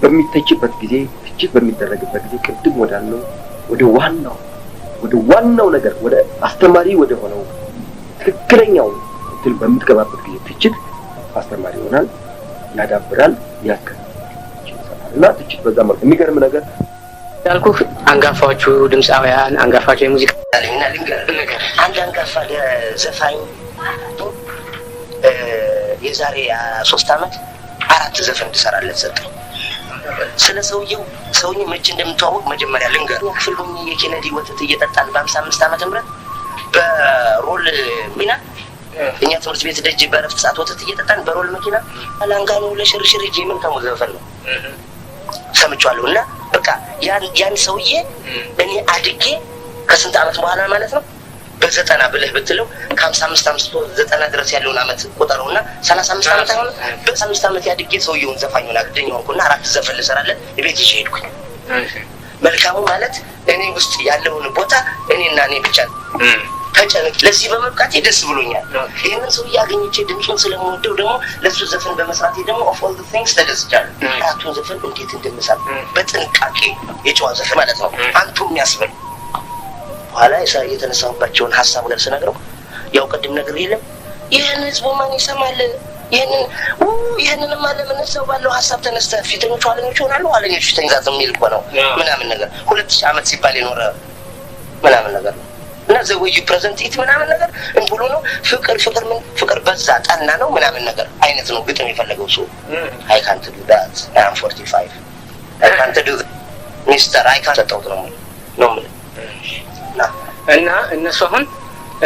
በሚተችበት ጊዜ ትችት በሚደረግበት ጊዜ ቅድም ወዳለው ወደ ዋናው ነገር ወደ አስተማሪ ወደ ሆነው ትክክለኛው እንትን በምትገባበት ጊዜ ትችት አስተማሪ ይሆናል፣ ያዳብራል፣ ያከናል እና ትችት በዛ መልኩ የሚገርም ነገር ያልኩህ አንጋፋዎቹ ድምፃውያን አንጋፋዎቹ የሙዚቃ አንድ አንጋፋ ዘፋኝ የዛሬ 3 ዓመት 4 ዘፈን እንድሰራለት ሰጠኝ። ስለ ሰውየው መቼ እንደምትዋወቅ መጀመሪያ ልንገር። ክፍል ሆኜ የኬነዲ ወተት እየጠጣን በ55 ዓመተ ምህረት በሮል ሚና እኛ ትምህርት ቤት ደጅ በረፍት ሰዓት ወተት እየጠጣን በሮል መኪና አላንጋኖ ለሽርሽር እጄ ምን ከመዘፈን ነው ሰምቻለሁ። እና በቃ ያን ሰውዬ እኔ አድጌ ከስንት ዓመት በኋላ ማለት ነው በ90 ብለህ ብትለው ከ55 90 ድረስ ያለውን ዓመት ቆጠረውና 35 ዓመት አይሆን በ35 ዓመት ያድጌ ሰውየውን ዘፋኙን አግደኛው እንኳን 4 ዘፈን ልሰራለት ቤት ይዤ ሄድኩኝ። መልካሙ ማለት እኔ ውስጥ ያለውን ቦታ እኔና እኔ ብቻ ተጨነቅ ለዚህ በመብቃቴ ደስ ብሎኛል። ይሄንን ሰው ያገኘቼ ድምጹን ስለምወደው ደግሞ ለሱ ዘፈን በመስራቴ ደግሞ of all the things ተደስቻለሁ። አራቱን ዘፈን እንዴት እንደምሰራ በጥንቃቄ የጨዋ ዘፈን ማለት ነው አንቱ የሚያስብል በኋላ የተነሳሁባቸውን ሀሳብ ለርስ ነግረው ያው ቅድም ነገር የለም ይሄን ህዝቡ ማን ይሰማል ይሄንን ማለት ምን ሰው ባለው ሀሳብ ተነስተ ፊተኞቹ አለኞቹ ሆናሉ አለኞቹ ተንዛዝ የሚል እኮ ነው ምናምን ነገር 2000 ዓመት ሲባል የኖረ ምናምን ነገር ነው እና ዘወዩ ፕሬዘንት ኢት ምናምን ነገር እንብሎ ነው ፍቅር በዛ ጣና ነው ምናምን ነገር አይነት ነው ግጥም የፈለገው ሰው I can't do that I am 45 I can't do that ሚስተር I can't ተጣውት ነው እና እነሱ አሁን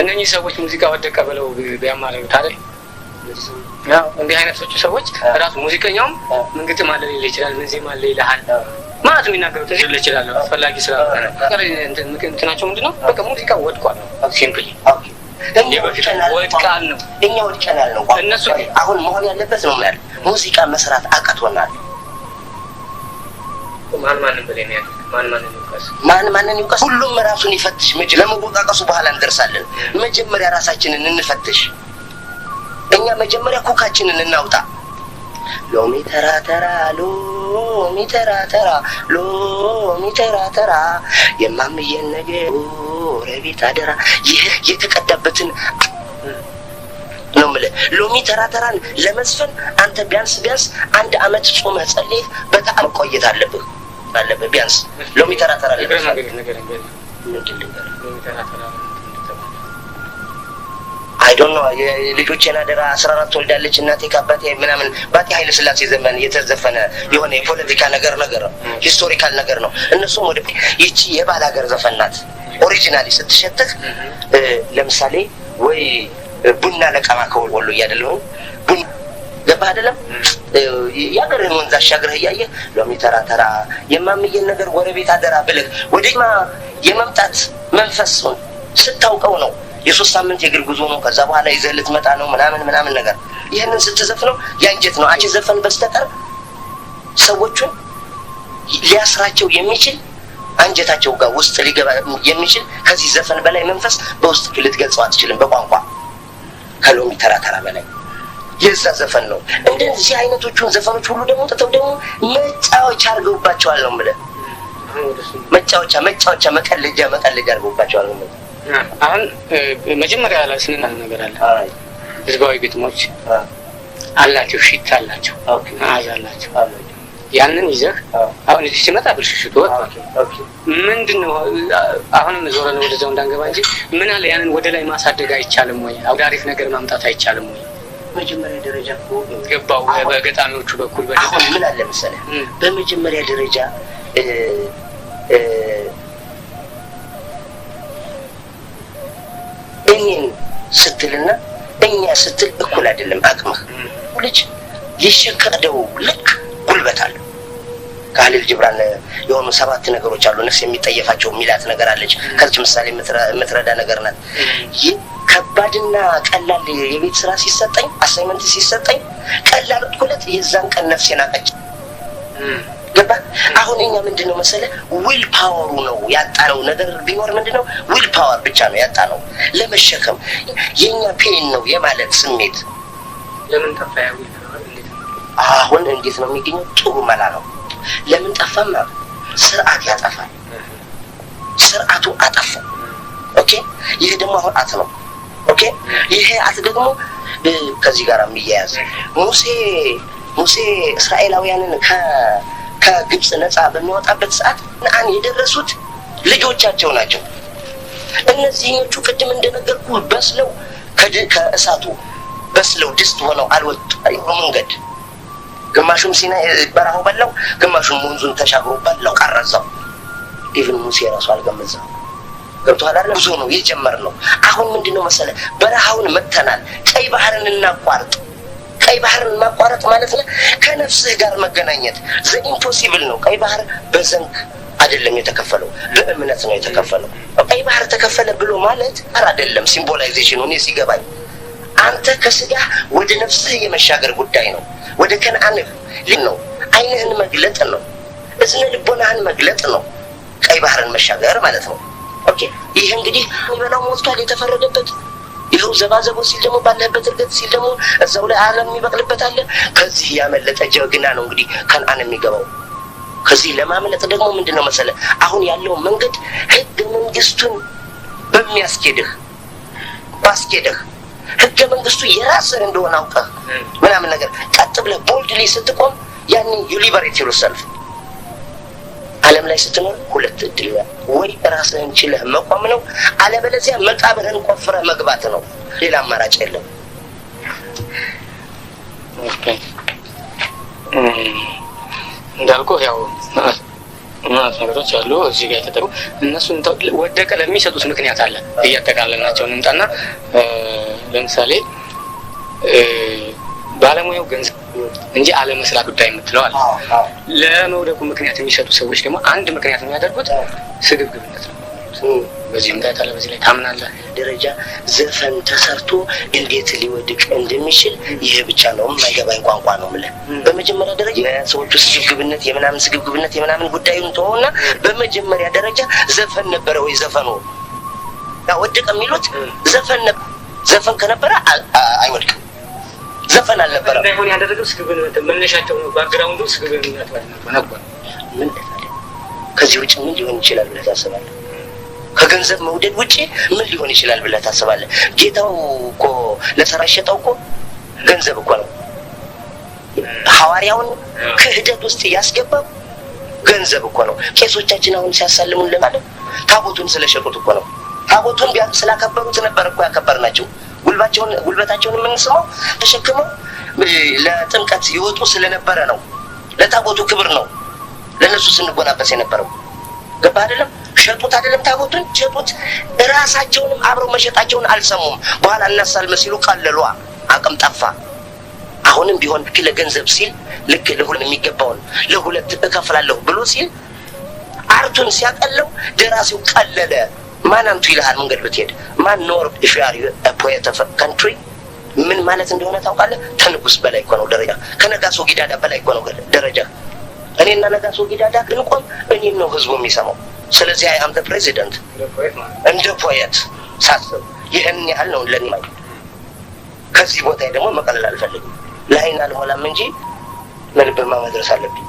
እነኚህ ሰዎች ሙዚቃ ወደቀ ብለው ቢያማሩት አይደል? ያው እንዲህ አይነቶቹ ሰዎች ራሱ ሙዚቀኛውም ምን ግጥም አለ ሊል ይችላል፣ ምን ዜማ አለ ይልሃል ማለት የሚናገሩት ሊል ይችላል። አስፈላጊ ስላልሆነ እንትናቸው ምንድነው በቃ ሙዚቃ ወድቋል ነው ሲምፕሊ ወድቃል ነው። እኛ ወድቀናል ነው። እነሱ አሁን መሆን ያለበት ነው ማለት ሙዚቃ መስራት አቃቶናል። ማንን ይውቀስ ሁሉም ራሱን ይፈትሽ። ለመወቃቀሱ በኋላ እንደርሳለን። መጀመሪያ ራሳችንን እንፈትሽ። እኛ መጀመሪያ ኩካችንን እናውጣ። ሎሚ ተራ ተራ ሎሚ ተራ ተራ ሎሚ ተራ ተራ የማምየን ነገር ረቢት አደራ ይህ የተቀዳበትን ነው ማለት ሎሚ ተራ ተራን ለመስፈን አንተ ቢያንስ 1 ዓመት ጾመህ ጸልየህ በጣም ቆየት አለብህ ቢያንስ ሎሚ ተራ ተራ I don't know ልጆቼን አደራ 14 ወልዳለች እናቴ ከአባቴ ምናምን ባቲ ኃይለ ሥላሴ ዘመን የተዘፈነ የሆነ የፖለቲካ ነገር ነው ሂስቶሪካል ነገር ነው። እነሱም ወደ ይቺ የባል ሀገር ዘፈናት ኦሪጂናሊ ስትሸተክ ለምሳሌ ወይ ቡና ለቀማ ከወሎ ያደለው ቡና ገባ አይደለም ያገረን ወንዝ አሻግረህ ያየ ሎሚ ተራ ተራ የማምየን ነገር ጎረቤት አደራ ብለህ ወደማ የመምጣት መንፈሱን ስታውቀው ነው የ3 ሳምንት የግል ጉዞ ነው። ከዛ በኋላ ይዘህ ልትመጣ ነው ምናምን ነገር ይሄንን ስትዘፍነው ያንጀት ነው አንቺ ዘፈን በስተቀር ሰዎችን ሊያስራቸው የሚችል አንጀታቸው ጋር ውስጥ ሊገባ የሚችል ከዚህ ዘፈን በላይ መንፈስ በውስጥ ልትገልጸው አትችልም በቋንቋ ከሎሚ ተራ ተራ በላይ የዛ ዘፈን ነው። እንደዚህ አይነቶቹን ዘፈኖች ሁሉ ደግሞ ተተው ደግሞ መጫወቻ አድርገውባቸዋል ነው ማለት መጫወቻ መቀለጃ አድርገውባቸዋል ነው። አሁን መጀመሪያ ላይ ስንናገር ነገር አለ ህዝባዊ ግጥሞች አላቸው ሽታ አላቸው አዛላቸው ያንን ይዘህ አሁን እዚህ ሲመጣ ብልሽሽቱ ወጣ ምንድነው አሁንም ዞረን ወደዛው እንዳንገባ እንጂ ምን አለ ያንን ወደ ላይ ማሳደግ አይቻልም ወይ አውዳሪፍ ነገር ማምጣት አይቻልም ወይ? በመጀመሪያ ደረጃ ገባው በገጣሚዎቹ በኩል አሁን ምን አለ መሰለህ በመጀመሪያ ደረጃ እኔን ስትልና እኛ ስትል እኩል አይደለም አቅምህ ልጅ ሊሸከደው ልክ ጉልበት አለ። ካሊል ጅብራን የሆኑ 7 ነገሮች አሉ ነፍስ የሚጠየፋቸው ሚላት ነገር አለች። ከዚህ ምሳሌ የምትረዳ ነገር ናት። ከባድና ቀላል የቤት ስራ ሲሰጠኝ አሳይመንት ሲሰጠኝ ቀላል እኩለት የዛን ቀን ነፍሴን አቀች ገባ? አሁን እኛ ምንድነው መሰለህ ዊል ፓወሩ ነው ያጣነው ነገር ቢኖር ምንድነው ዊል ፓወር ብቻ ነው ያጣነው ለመሸከም የኛ ፔን ነው የማለት ስሜት ለምን ጠፋ ያ ዊል ፓወር? አሁን እንዴት ነው የሚገኘው? ጥሩ መላ ነው። ለምን ጠፋማ? ስርዓት ያጠፋል። ስርዓቱ አጠፋ። ኦኬ ይሄ ደግሞ አሁን አት ነው። ኦኬ ይሄ አት ደግሞ ከዚህ ጋር የሚያያዝ ሙሴ እስራኤላውያንን ከግብጽ ነፃ በሚወጣበት ሰዓት ከነዓን የደረሱት ልጆቻቸው ናቸው። እነዚህኞቹ ቅድም እንደነገርኩ በስለው ከእሳቱ በስለው ድስት ሆነው አልወጡ መንገድ ግማሹም ሲና በረሃው በላው፣ ግማሹም ወንዙን ተሻግሮ በላው ቀረዛው። ኢቭን ሙሴ ራሱ አልገመዘው። ገብቶሃል አይደል? ጉዞ ነው የጀመርነው። አሁን ምንድነው መሰለ በረሃውን መተናል። ቀይ ባህርን እናቋርጥ። ቀይ ባህርን ማቋረጥ ማለት ነው ከነፍስህ ጋር መገናኘት ኢምፖሲብል ነው። ቀይ ባህር በዘንግ አይደለም የተከፈለው፣ በእምነት ነው የተከፈለው። ቀይ ባህር ተከፈለ ብሎ ማለት አይደለም ሲምቦላይዜሽኑ እኔ ሲገባኝ አንተ ከስጋ ወደ ነፍስህ የመሻገር ጉዳይ ነው። ወደ ከነዓንህ ነው አይንህን መግለጥ ነው። እዝነ ልቦናህን መግለጥ ነው። ቀይ ባህርን መሻገር ማለት ነው። ኦኬ ይሄ እንግዲህ የሚበላው ሞልቷል የተፈረደበት ይኸው ዘባዘቦ ሲል ደግሞ ባለበት እርገት ሲል ደግሞ እዛው ላይ ዓለም የሚበቅልበት አለ። ከዚህ ያመለጠ ጀግና ነው እንግዲህ ከነዓን የሚገባው። ከዚህ ለማምለጥ ደግሞ ምንድነው መሰለ አሁን ያለው መንገድ ህገ መንግስቱን በሚያስኬድህ ባስኬድህ ህገ መንግስቱ የራስህ እንደሆነ አውቀህ ምናምን ነገር ቀጥ ብለህ ቦልድሊ ስትቆም ያኔ ዩ ሊበሬት ዩርሰልፍ። ዓለም ላይ ስትኖር ሁለት እድል ወይ ራስህን ችለህ መቆም ነው፣ አለበለዚያ መቃብርህን ቆፍረህ መግባት ነው። ሌላ አማራጭ የለም። ኦኬ እንዳልኩህ ያው ነገሮች አሉ እዚህ ጋር የተጠሩ እነሱን ወደቀ ለሚሰጡት ምክንያት አለ። እያጠቃለልናቸው እንምጣና ለምሳሌ ባለሙያው ገንዘብ እንጂ አለመስራት ጉዳይ የምትለው አለ። ለመውደቁ ምክንያት የሚሰጡ ሰዎች ደግሞ አንድ ምክንያት የሚያደርጉት ስግብግብነት ነው። በዚህ ምክንያት አለ። በዚህ ላይ ታምናለህ? ደረጃ ዘፈን ተሰርቶ እንዴት ሊወድቅ እንደሚችል ይሄ ብቻ ነው የማይገባኝ ቋንቋ ነው የምልህ። በመጀመሪያ ደረጃ ሰዎቹ ስግብግብነት የምናምን ጉዳዩን ተወውና በመጀመሪያ ደረጃ ዘፈን ነበረ ወይ? ዘፈኑ ወደቀ የሚሉት ዘፈን ነበር። ዘፈን ከነበረ አይወድቅም። ዘፈን አልነበረም። እንዳይሆን ያደረገው ስግብግብነት መነሻቸው ነው። ባክግራውንዱ ስግብግብነት ነበር። ምን ከዚህ ውጭ ምን ሊሆን ይችላል ብለህ ታስባለህ? ከገንዘብ መውደድ ውጪ ምን ሊሆን ይችላል ብለህ ታስባለህ? ጌታው እኮ ለሰራ ሸጠው እኮ ገንዘብ እኮ ነው። ሐዋርያውን ክህደት ውስጥ ያስገባው ገንዘብ እኮ ነው። ቄሶቻችን አሁን ሲያሳልሙን ለማለት ታቦቱን ስለሸጡት እኮ ነው። ታቦቱን ቢያንስ ስላከበሩት ነበር እኮ ያከበርናቸው። ጉልበታቸውን የምንስመው ተሸክመው ለጥምቀት ይወጡ ስለነበረ ነው። ለታቦቱ ክብር ነው ለነሱ ስንጎናበስ የነበረው። ገባ አይደለም? ሸጡት አይደለም? ታቦቱን ሸጡት። ራሳቸውንም አብረው መሸጣቸውን አልሰሙም። በኋላ እናሳልም ሲሉ ቀለሏ፣ አቅም ጠፋ። አሁንም ቢሆን ለገንዘብ ሲል ልክ ለሁለት የሚገባውን ለሁለት እከፍላለሁ ብሎ ሲል አርቱን ሲያቀለው ደራሲው ቀለለ። ማን አንቱ ይልሃል መንገድ ብትሄድ ማን ኖር ኢፍያር ፖኤት ኦፍ ካንትሪ ምን ማለት እንደሆነ ታውቃለህ? ከንጉስ በላይ እኮ ነው ደረጃ። ከነጋሶ ጊዳዳ በላይ እኮ ነው ደረጃ። እኔና ነጋሶ ጊዳዳ እንቆም እኔን ነው ህዝቡ የሚሰማው። ስለዚህ አይ አም ዘ ፕሬዚደንት እንደ ፖኤት ሳስብ ይህን ያህል ነው ለኔ ማለት። ከዚህ ቦታ ደግሞ መቀለል አልፈልግም። ለአይን አልሞላም እንጂ ለልብማ መድረስ አለብኝ።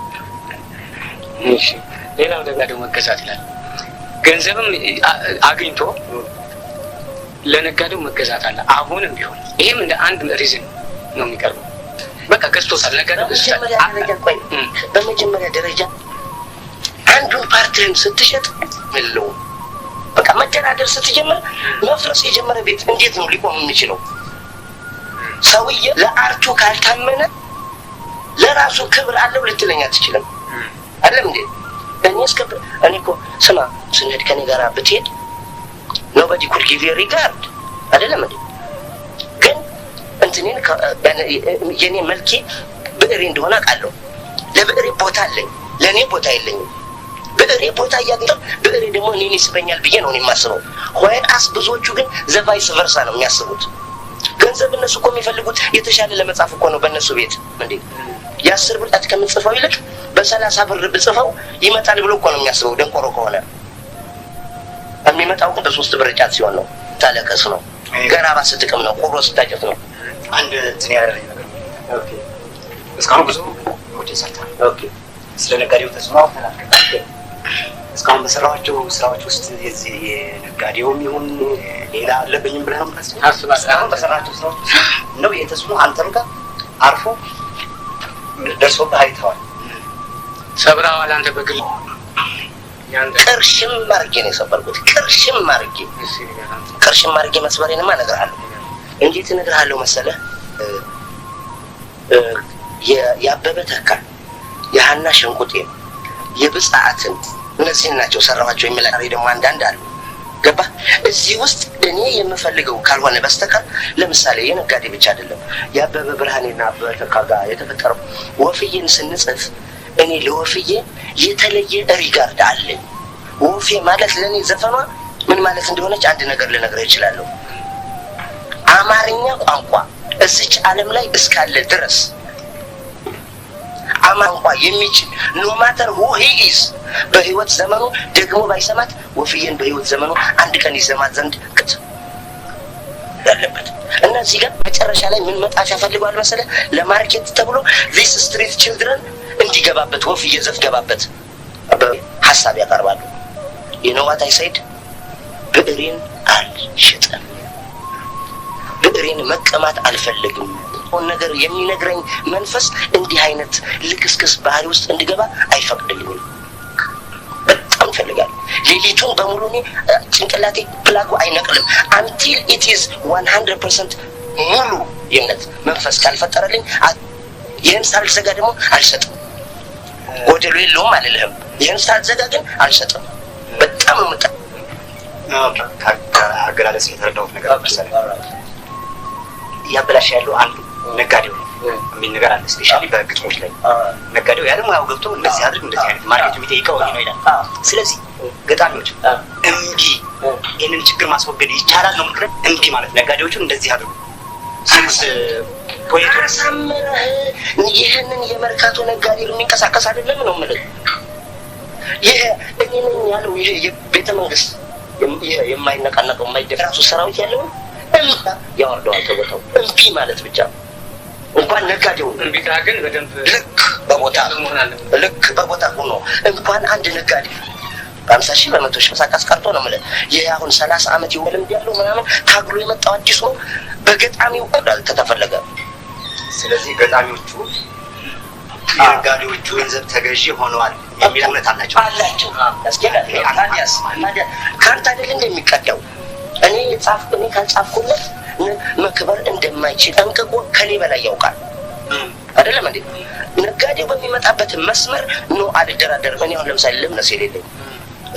እሺ ሌላው ደግሞ መገዛት ይላል። ገንዘብም አግኝቶ ለነጋዴው መገዛት አለ። አሁንም ቢሆን ይሄም እንደ አንድ ሪዝን ነው የሚቀርበው። በቃ ገዝቶታል ነጋዴው። በመጀመሪያ ደረጃ አንዱን ፓርቲን ስትሸጥ ምለው በቃ መደራደር ስትጀምር መፍረስ የጀመረ ቤት እንዴት ነው ሊቆም የሚችለው? ሰውዬ ለአርቱ ካልታመነ ለራሱ ክብር አለው ልትለኝ አትችልም። አይደለም እንዴ? እኔ እኮ ስማ ስንሄድ ከኔ ጋር ብትሄድ nobody could give you regard አይደለም እንዴ? ግን እንትኔን የኔ መልኬ ብዕሬ እንደሆነ አውቃለሁ። ለብዕሬ ቦታ አለኝ፣ ለእኔ ቦታ የለኝም። ብዕሬ ቦታ እያገኘሁ ብዕሬ ደግሞ እኔን ይስበኛል ብዬ ነው የማስበው። ሆይአስ ብዙዎቹ ግን ዘቫይስ ቨርሳ ነው የሚያስቡት። ገንዘብ እነሱ እኮ የሚፈልጉት የተሻለ ለመጻፍ እኮ ነው በእነሱ ቤት እንዴ። የ10 ብር ጣት ከምንጽፈው ይልቅ በ30 ብር ብጽፈው ይመጣል ብሎ እኮ ነው የሚያስበው ደንቆሮ ከሆነ። የሚመጣው ግን በ3 ብር ጫት ሲሆን ነው። ታለቀስ ነው። ገራባ ስትቅም ነው። ቆሮ ስታጨት ነው። አንድ እንትን ያደረኝ ነገር ኦኬ እስካሁን ብዙ ሆቴል ሰርተሃል። ኦኬ ስለ ነጋዴው ተጽዕኖ ተናገርክ። እስካሁን በሰራኋቸው ስራዎች ውስጥ የዚህ የነጋዴውም ይሁን ሌላ አለብኝም ብለህ ነው የምታስበው? እስካሁን በሰራኋቸው ስራዎች ነው የተጽዕኖ አንተም ጋር አርፎ ደርሶብህ አይተዋል? ሰብረዋል? አንተ በግል ቅርሽም አድርጌ ነው የሰበርኩት። ቅርሽም አድርጌ መስበሬንማ እነግርሃለሁ። እንዴት እነግርሃለሁ መሰለህ? የአበበ ተካን፣ የሀና ሸንቁጤን፣ የብጻትን እነዚህን ናቸው ሰራኋቸው የሚላሪ ደግሞ አንዳንድ አሉ። ገባ? እዚህ ውስጥ እኔ የምፈልገው ካልሆነ በስተቀር ለምሳሌ የነጋዴ ብቻ አይደለም። የአበበ ብርሃኔና አበበ ተካ ጋር የተፈጠረው ወፍዬን ስንጽፍ እኔ ለወፍዬ የተለየ ሪጋርድ አለኝ። ወፌ ማለት ለእኔ ዘፈኗ ምን ማለት እንደሆነች አንድ ነገር ልነግርህ እችላለሁ። አማርኛ ቋንቋ እዚች ዓለም ላይ እስካለ ድረስ አማንቋ የሚችል ኖ ማተር ሁ ሂ ኢዝ በህይወት ዘመኑ ደግሞ ባይሰማት ወፍዬን በህይወት ዘመኑ አንድ ቀን ይሰማት ዘንድ ቅጥ ያለበት እና እዚህ ጋር መጨረሻ ላይ ምን መጣፍ ያፈልጓል መሰለህ? ለማርኬት ተብሎ ዚስ ስትሪት ቺልድረን እንዲገባበት ወፍዬ ዘፍገባበት ሀሳብ ያቀርባሉ። የነዋት አይሳይድ ብዕሬን አልሽጥም፣ ብዕሬን መቀማት አልፈልግም። ነገር የሚነግረኝ መንፈስ እንዲህ አይነት ልክስክስ ባህሪ ውስጥ እንድገባ አይፈቅድልኝም። በጣም እፈልጋለሁ። ሌሊቱን በሙሉ እኔ ጭንቅላቴ ፕላጉ አይነቅልም አንቲል ኢት ኢዝ 100% ሙሉ የእምነት መንፈስ ካልፈጠረልኝ ይህን ሳልዘጋ ደግሞ አልሰጥም። ጎደሎ የለውም አልልህም። ይህን ሳልዘጋ ግን አልሰጥም። በጣም ነው የምጠ አገላለጽ የተረዳሁት ነገር መሰለኝ ያበላሽ ያለው አንዱ ነጋዴው ነው የሚል ነገር አለ። ስፔሻሊ በግጥሞች ላይ ነጋዴው ያለ ሙያው ገብቶ እንደዚህ አድርግ እንደዚህ አይነት ማርኬቱ የሚጠይቀው ነው ይላል። ስለዚህ ገጣሚዎች እምቢ ይህንን ችግር ማስወገድ ይቻላል ነው ምክር። እምቢ ማለት ነጋዴዎቹን እንደዚህ አድርጉ ሲንስ አሳምረህ ይህንን የመርካቶ ነጋዴ የሚንቀሳቀስ አይደለም ነው የምልህ። ይሄ እኔ ነኝ ያለው ይሄ የቤተ መንግስት የማይነቃነቀው የማይደፍራሱ ሰራዊት ያለው እምቢ ያወርደዋል ከቦታው። እምቢ ማለት ብቻ እንኳን ነጋዴው እምቢታ ግን በደንብ ልክ በቦታ ሆኖ እንኳን አንድ ነጋዴ በ50 ሺህ በ100 ሺህ ሳቃስ ቀርቶ ነው የምልህ። ይሄ አሁን 30 ዓመት ይወልም ያለው ምናምን ታግሎ የመጣው አዲስ ነው በገጣሚው ቀዳል ከተፈለገ። ስለዚህ ገጣሚዎቹ የነጋዴዎቹ ገንዘብ ተገዢ ሆነዋል የሚል እውነት አላቸው። ያስኬዳል። አናዲያስ ካርታ አይደል እንደሚቀደው እኔ ካልጻፍኩለት መክበር እንደማይችል ጠንቅቆ ከኔ በላይ ያውቃል። አይደለም እንዴ? ነጋዴው በሚመጣበት መስመር ነው አልደራደርም። እኔ አሁን ለምሳሌ ለምነስ የሌለኝ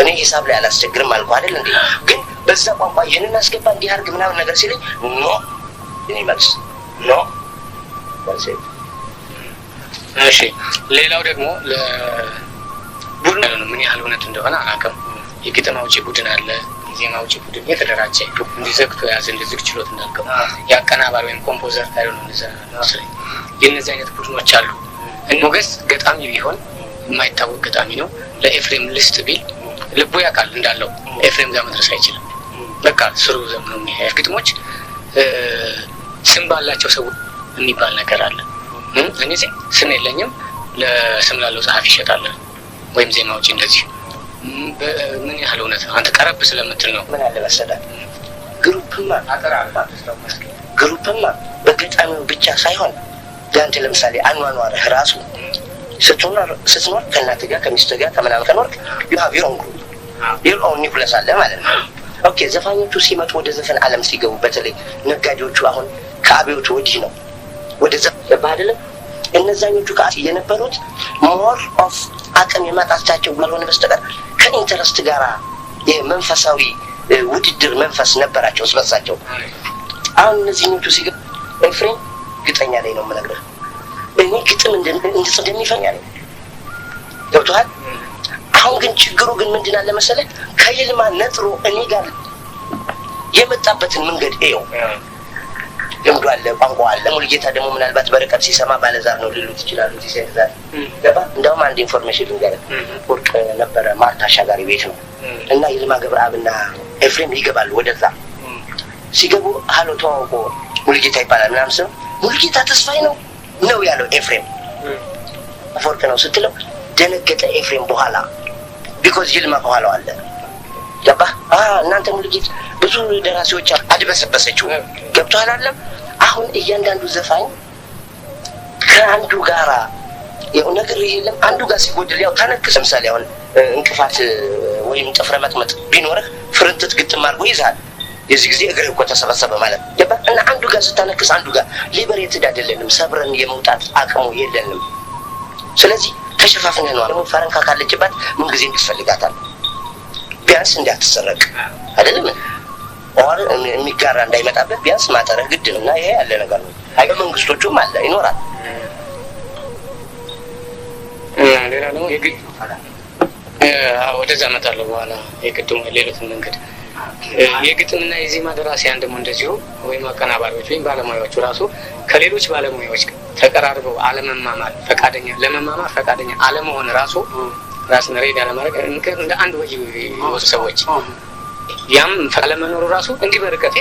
እኔ ሂሳብ ላይ አላስቸግርም አልኩ አይደል እንዴ? ግን በዛ ቋንቋ ይሄንን አስገባ እንዲህ አድርግ ምናምን ነገር ሲለኝ ኖ እኔ መልስ ኖ መልስ። እሺ ሌላው ደግሞ ለቡድን ነው ምን ያህል እውነት እንደሆነ አላውቅም። የግጥም አውጪ ቡድን አለ፣ የዜማ አውጪ ቡድን የተደራጀ እንዲዘግቶ ያዘ እንደዚህ ችሎት እንዳልከው የአቀናባሪ ወይም ኮምፖዘር ታይሎ ነው እንደዚህ የነዚህ አይነት ቡድኖች አሉ። ሞገስ ገጣሚ ቢሆን የማይታወቅ ገጣሚ ነው። ለኤፍሬም ልስጥ ቢል ልቡ ያውቃል እንዳለው ኤፍሬም ጋር መድረስ አይችልም። በቃ ስሩ ዘመኑ የሚሄድ ግጥሞች ስም ባላቸው ሰው የሚባል ነገር አለ። እኔ ስም የለኝም ለስም ላለው ጸሐፊ ይሸጣል ወይም ዜማዎች እንደዚህ ምን ያህል እውነት ነው? አንተ ቀረብ ስለምትል ነው። ምን ያለ መሰለህ ግሩፕማ በገጣሚው ብቻ ሳይሆን ያንተ ለምሳሌ አኗኗርህ ራሱ ስትኖር ከእናትህ ጋር ከሚስትህ ጋር ከምናምን ከኖርክ you have your own group your own nucleus አለ ማለት ነው። ኦኬ ዘፋኞቹ ሲመጡ ወደ ዘፈን ዓለም ሲገቡ በተለይ ነጋዴዎቹ አሁን ከአብዮቱ ወዲህ ነው ወደ ዘፈን ባደለም እነዛኞቹ ከአት የነበሩት ሞር ኦፍ አቅም የማጣታቸው ባልሆነ በስተቀር ከኢንተረስት ጋር የመንፈሳዊ ውድድር መንፈስ ነበራቸው ስለሳቸው። አሁን እነዚህኞቹ ሲገቡ ኤፍሬም ግጠኛ ላይ ነው የምነግርህ። እኔ ግጥም እንደሚፈኛ ነው ገብቶሃል። አሁን ግን ችግሩ ግን ምንድን አለ መሰለህ? ከይልማ ነጥሮ እኔ ጋር የመጣበትን መንገድ እየው። ልምዱ አለ፣ ቋንቋ አለ። ሙሉጌታ ደግሞ ምናልባት በርቀት ሲሰማ ባለዛር ነው ሊሉት ይችላሉ። ሲሰዛር ገባ። እንደውም አንድ ኢንፎርሜሽን ልንገርህ። ወርቅ ነበረ ማርታ አሻጋሪ ቤት ነው እና ይልማ ገብረአብና ኤፍሬም ይገባሉ ወደዛ። ሲገቡ ሀሎ ተዋውቆ ሙሉጌታ ይባላል ምናምን ስለው ሙሉጌታ ተስፋዬ ነው ያለው ኤፍሬም። አፈወርቅ ነው ስትለው ደነገጠ ኤፍሬም በኋላ ቢኮዝ ይልማ ከኋላው አለ። ገባ። እናንተ ሙሉጌታ ብዙ ደራሲዎች አድበሰበሰችው ገብቶሃል አይደለም? አሁን እያንዳንዱ ዘፋኝ ከአንዱ ጋራ ያው ነገር የለም አንዱ ጋር ሲጎድል ያው ተነክስ። ለምሳሌ አሁን እንቅፋት ወይም ጥፍረ መጥመጥ ቢኖርህ ፍርንትት ግጥም አድርጎ ይዛል። የዚህ ጊዜ እግርህ እኮ ተሰበሰበ ማለት ገባ። እና አንዱ ጋር ስታነክስ አንዱ ጋር ሊበሬትድ አይደለንም፣ ሰብረን የመውጣት አቅሙ የለንም። ስለዚህ ተሸፋፍነህ ነው። ደግሞ ፈረንካ ካለችባት ምን ጊዜ እንድትፈልጋታል ቢያንስ እንዳትሰረቅ አይደለም ኦር የሚጋራ እንዳይመጣበት ቢያንስ ማጠረህ ግድ ነው። እና ይሄ ያለ ነገር ነው። አይ በመንግስቶቹም አለ ይኖራል። ሌላ ነው የግድ ወደዛ እመጣለሁ በኋላ የግጥም ሌሎችን መንገድ የግጥምና የዜማ ደራሲያን ደግሞ እንደዚሁ ወይም አቀናባሪዎች ወይም ባለሙያዎቹ ራሱ ከሌሎች ባለሙያዎች ተቀራርበው አለመማማር ፈቃደኛ አለመሆን ራሱ ራስን ሬዳ ለማድረግ እንደ አንድ ወጂ ወጡ ሰዎች ያም አለመኖሩ ራሱ እንዲህ በርቀት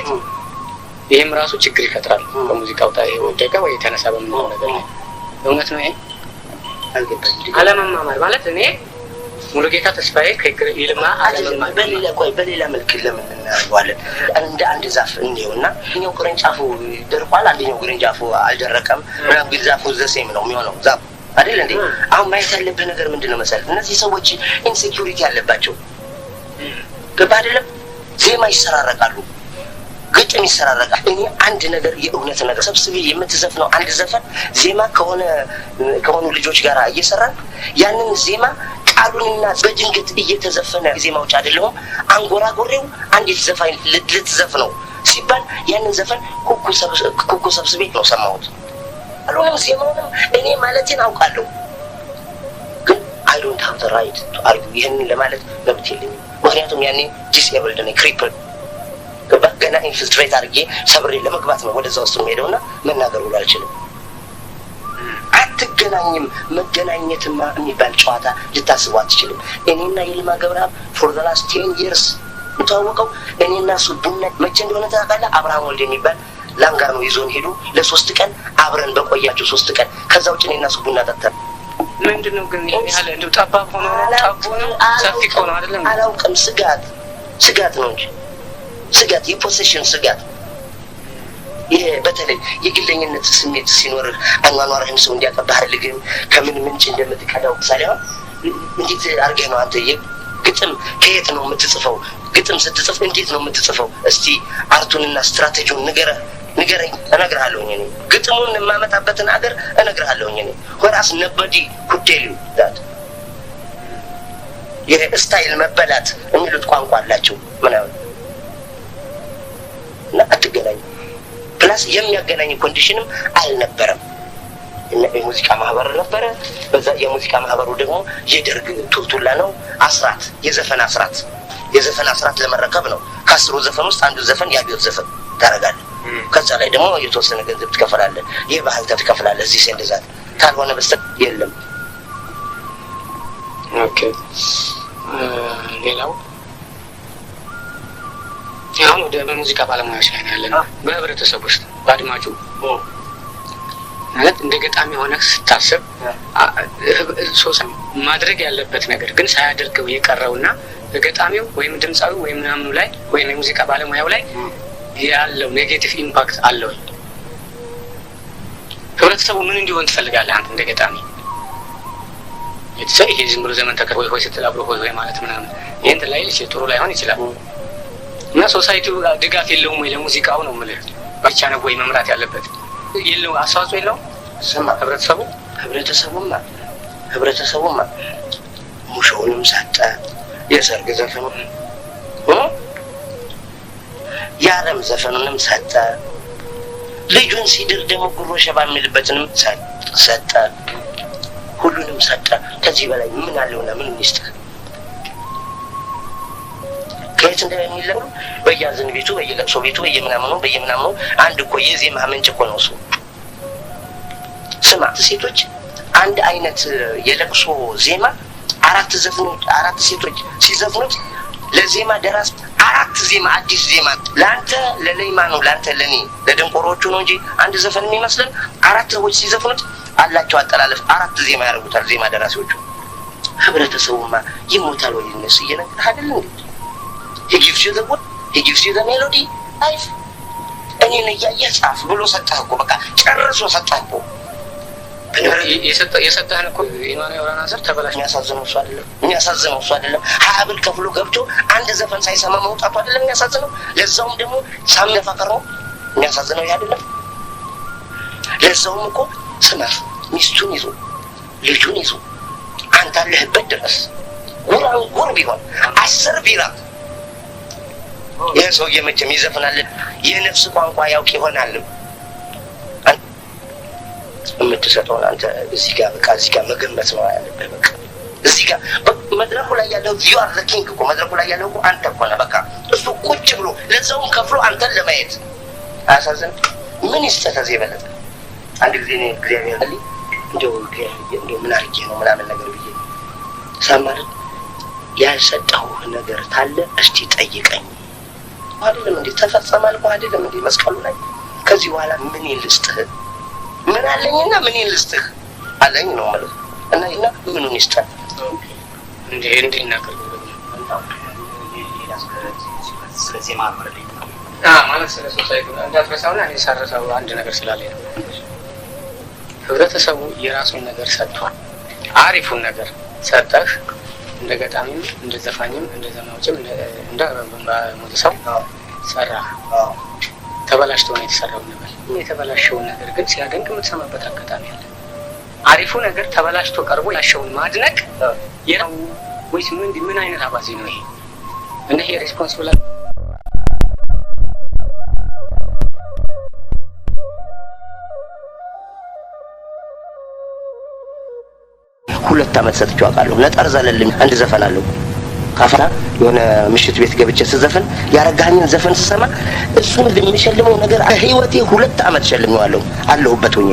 ይሄም ራሱ ችግር ይፈጥራል። በሙዚቃው ታይ ወደቀ ወይ ተነሳ በምንለው ነገር ላይ እውነት ነው። ይሄ አለመማማር ማለት እኔ ሙሉጌታ ተስፋዬ ከይልማ አለመማማር በሌላ መልክ ለምን እናደርገዋለን? እንደ አንድ ዛፍ እንየውና እኛው ቅርንጫፉ ደርቋል፣ አንደኛው ቅርንጫፉ አልደረቀም። ምናምን ግን ዛፉ ዘሴም ነው የሚሆነው ዛፉ አይደል እንዴ? አሁን ማየት ያለብህ ነገር ምንድነው መሰለህ? እነዚህ ሰዎች ኢንሴኩሪቲ ያለባቸው ገባ አይደለም? ዜማ ይሰራረቃሉ፣ ግጥም ይሰራረቃል። እኔ አንድ ነገር የእውነት ነገር ሰብስቤ የምትዘፍነው አንድ ዘፈን ዜማ ከሆኑ ልጆች ጋር እየሰራን ያንን ዜማ ቃሉንና በድንገት እየተዘፈነ ዜማዎች አይደለም አንጎራጎሬው አንዲት ዘፋኝ ልትዘፍነው ሲባል ያንን ዘፈን ኩኩ ሰብስቤ ነው ሰማሁት። አሉንም ዜማውንም እኔ ማለቴን አውቃለሁ፣ ግን I don't have the right to argue ይህንን ለማለት መብት የለኝም። ምክንያቱም ያኔ ዲስኤብልድ ነኝ፣ ክሪፕል ገና ኢንፊልትሬት አድርጌ ሰብሬ ለመግባት ነው ወደዛ ውስጥ የምሄደውና መናገር ሁሉ አልችልም። አትገናኝም። መገናኘትማ የሚባል ጨዋታ ልታስቡ አትችልም። እኔና ይልማ ገብረአብ for the last 10 years እንተዋወቀው እኔና እሱ ቡና መቼ እንደሆነ ታውቃለህ? አብርሃም ወልድ የሚባል ላንጋር ነው ይዞን ሄዱ። ለ3 ቀን አብረን በቆያቸው 3 ቀን ከዛ ውጭ እኔና እሱ ቡና ጠጣን። ምንድነው ግን ያለ እንደው ጠባብ ሆኖ ሰፊ ሆኖ አይደለም አላውቅም። ስጋት ነው እንጂ ስጋት የፖሴሽን ስጋት ይሄ በተለይ የግለኝነት ስሜት ሲኖርህ አኗኗርህን ሰው እንዲያቀባህ አልልግም። ከምን ምንጭ እንደምትቀዳው ሳይሆን እንዴት አድርገህ ነው አንተ ግጥም ከየት ነው የምትጽፈው? ግጥም ስትጽፍ እንዴት ነው የምትጽፈው? እስቲ አርቱንና ስትራቴጂውን ንገረኝ፣ እነግርሃለሁኝ። እኔ ግጥሙን የማመጣበትን አገር እነግርሃለሁኝ። እኔ ወራስ ነበዲ ኩቴሉ ዳት ይሄ ስታይል መበላት የሚሉት ቋንቋ አላቸው ምናምን እና አትገናኝ። ፕላስ የሚያገናኝ ኮንዲሽንም አልነበረም። የሙዚቃ ማህበር ነበረ። በዛ የሙዚቃ ማህበሩ ደግሞ የደርግ ቱልቱላ ነው። አስራት የዘፈን አስራት ለመረከብ ነው። ከ10 ዘፈን ውስጥ አንዱ ዘፈን የአብዮት ዘፈን ታረጋለህ። ከዛ ላይ ደግሞ የተወሰነ ገንዘብ ትከፍላለህ። የባህል ትከፍላለህ። እዚህ እንደዛት ካልሆነ በስተቀር የለም። ኦኬ ሌላው አሁን ወደ ሙዚቃ ባለሙያዎች ላይ ያለና በህብረተሰብ ውስጥ በአድማጩ ማለት እንደ ገጣሚ ሆነህ ስታስብ ማድረግ ያለበት ነገር ግን ሳያደርገው የቀረውና ገጣሚው ወይም ድምፃዊው ወይም ምናምኑ ላይ ወይም የሙዚቃ ባለሙያው ላይ ያለው ኔጌቲቭ ኢምፓክት አለው። ህብረተሰቡ ምን እንዲሆን ትፈልጋለህ አንተ እንደ ገጣሚ? ይሄ ዝም ብሎ ዘመን ተከር ወይ ስትል አብሮ ወይ ማለት ምናምን ይሄን ላይ ጥሩ ላይሆን ይችላል። እና ሶሳይቲው ድጋፍ የለውም ወይ ለሙዚቃው ነው የምልህ? ብቻ ነው ወይ መምራት ያለበት? የለው አስተዋጽኦ የለው? ስማ ህብረተሰቡማ ሙሾውንም ሰጠ፣ የሰርግ ዘፈኑን የዓለም ዘፈኑንም ሰጠ፣ ልጁን ሲድር ደግሞ ጉሮ ሸባ የሚልበትንም ሰጠ፣ ሁሉንም ሰጠ። ከዚህ በላይ ምን አለውና ምን ይስጥህ? ከየት እንደሚለምዱ በየአዘን ቤቱ በየለቅሶ ቤቱ በየምናምኑ አንድ እኮ የዜማ ምንጭ እኮ ነው እሱ። ስማ ሴቶች አንድ አይነት የለቅሶ ዜማ አራት ሴቶች ሲዘፍኑት ለዜማ ደራስ አራት ዜማ አዲስ ዜማ ለአንተ ለሌማ ነው ለአንተ ለኔ ለደንቆሮቹ ነው እንጂ አንድ ዘፈን የሚመስለን አራት ሰዎች ሲዘፍኑት አላቸው አጠላለፍ አራት ዜማ ያደርጉታል ዜማ ደራሲዎቹ። ህብረተሰቡማ ይሞታል ወይ እነሱ እየነገርህ አይደል እንዴ? he gives you the word, he gives you the melody life እኔን እያየህ ጻፍ ብሎ ሰጠህ እኮ በቃ ጨርሶ ሰጠህ እኮ። የሰጠህን እኮ ኢማኑ ያወራና ዘር ተበላሽ። የሚያሳዝነው እሱ አይደለም ሀብል ከፍሎ ገብቶ አንድ ዘፈን ሳይሰማ መውጣቱ አይደለም የሚያሳዝነው። ለዛውም ደግሞ ሳምነፋቀር ነው የሚያሳዝነው ይሄ አይደለም። ለዛውም እኮ ስማ ሚስቱን ይዞ ልጁን ይዞ አንተ አለህበት ድረስ ጉር ቢሆን 10 ቢራ ይህ ሰውዬ መቼም ይዘፍናል። የነፍስ ቋንቋ ያውቅ ይሆናል። የምትሰጠውን አንተ እዚህ ጋር መገመት ነው ያለብህ። በቃ እዚህ ጋር መድረኩ ላይ ያለው you are the king እኮ መድረኩ ላይ ያለው እኮ አንተ እኮ ነህ። በቃ እሱ ቁጭ ብሎ ለዛውም ከፍሎ አንተን ለማየት አያሳዝንም? ምን ይስጠህ ከዚህ የበለጠ? አንድ ጊዜ እኔ እግዚአብሔር አለኝ እንደው ምን አድርጌ ነው ምናምን ነገር ብዬ ሳማር ያልሰጠሁህ ነገር ታለ እስቲ ጠይቀኝ አይደለም እንዴ? ተፈጸመ አልኩህ አይደለም እንዴ? መስቀሉ ላይ ከዚህ በኋላ ምን ልስጥህ? ምን አለኝና ምን ልስጥህ አለኝ ነው ማለት እና ምኑን ይስጣል እንዴ እናቀርብ ስለዚህ ማለት ስለ ሶሳይቲ እንዳትረሳውና እኔ ሳረሳው አንድ ነገር ስላለኝ ነው። ህብረተሰቡ የራሱን ነገር ሰጥቷል። አሪፉን ነገር ሰጠህ። እንደ ገጣሚም እንደ ዘፋኝም እንደ ዘማዎችም እንደ ሙዚቃው ሰራ። ተበላሽቶ ነው የተሰራው ነገር። የተበላሸውን ነገር ግን ሲያደንቅ የምትሰማበት አጋጣሚ አለ። አሪፉ ነገር ተበላሽቶ ቀርቦ ያሸውን ማድነቅ የራው ወይስ ምን አይነት አባዜ ነው ይሄ? እና ይሄ ሪስፖንሲብል 2 አመት ሰጥቼው አውቃለሁ። ነጠር ዘለልኝ አንድ ዘፈን አለው ካፈና የሆነ ምሽት ቤት ገብቼ ስዘፈን ያረጋኝን ዘፈን ስሰማ እሱን ለሚሸልመው ነገር ህይወቴ 2 አመት ሸልሜዋለሁ አለሁበት ሆኜ።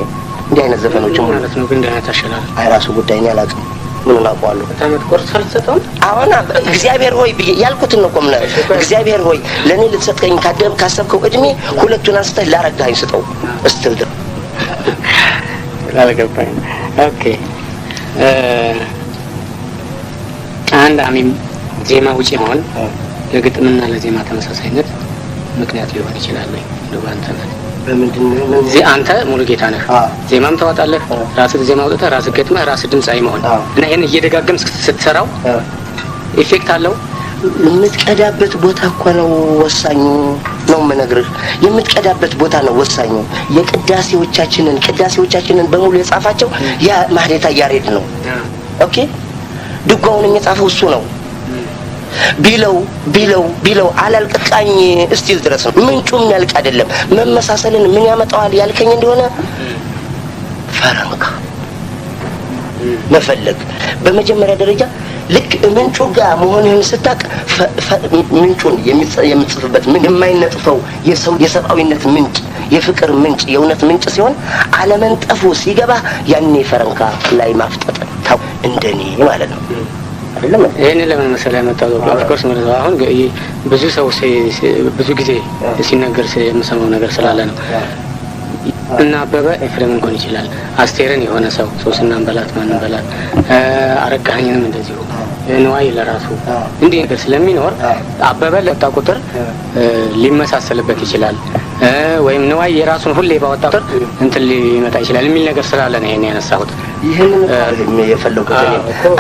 እንዲህ አይነት ዘፈኖች ማለት ነው። ግን ደህና ታሸላል። ራሱ ጉዳይ ነው አላውቅም። ምን አውቀዋለሁ? ታመት ቆርጥ አልሰጠው። አሁን እግዚአብሔር ሆይ ያልኩትን ነው ቆምና እግዚአብሔር ሆይ ለኔ ልትሰጠኝ ካሰብከው እድሜ 2ቱን አንስተህ ላረጋኝ ስጠው እስትል ድረስ አልገባኝ። ኦኬ አንድ አሚም ዜማ ውጪ መሆን ለግጥምና ለዜማ ተመሳሳይነት ምክንያት ሊሆን ይችላል ወይ? ለባንተ ነው በምንድነው አንተ ሙሉ ጌታ ነህ። ዜማም ታወጣለህ፣ ራስህ ዜማ አውጥተህ ራስህ ገጥመህ ራስህ ድምጻዊ መሆን እና ይሄን እየደጋገምክ ስትሰራው ኢፌክት አለው። የምትቀዳበት ቦታ እኮ ነው ወሳኙ ነው የምነግርህ። የምትቀዳበት ቦታ ነው ወሳኙ። ቅዳሴዎቻችንን በሙሉ የጻፋቸው ያ ማህሌታ ያሬድ ነው። ኦኬ ድጓውን የጻፈው እሱ ነው። ቢለው አላልቀቃኝ እስቲል ድረስ ነው። ምንጩም ያልቅ አይደለም። መመሳሰልን ምን ያመጣዋል ያልከኝ እንደሆነ ፈረንካ መፈለግ በመጀመሪያ ደረጃ ልክ ምንጩ ጋር መሆንህን ስታቅ ምንጩን የምትጽፍበት ምን የማይነጥፈው የሰብአዊነት ምንጭ የፍቅር ምንጭ የእውነት ምንጭ ሲሆን አለመንጠፉ ሲገባ ያኔ ፈረንካ ላይ ማፍጠጥ ታው እንደኔ ማለት ነው አይደለም። ይሄን ለምን መሰለህ መጣው ኦፍ ኮርስ ማለት ነው። አሁን ብዙ ሰው ብዙ ጊዜ ሲነገር የምሰማው ነገር ስላለ ነው። እና አበበ ኤፍሬም እንኳን ይችላል አስቴርን የሆነ ሰው ሶስናን በላት ማንን በላት አረጋኸኝንም እንደዚሁ ንዋይ ለራሱ እንዲህ ነገር ስለሚኖር አበበ ለወጣ ቁጥር ሊመሳሰልበት ይችላል ወይም ንዋይ የራሱን ሁሌ ባወጣ ቁጥር እንትን ሊመጣ ይችላል የሚል ነገር ስላለ ነው ይሄን ያነሳሁት። ይሄንን የፈለኩት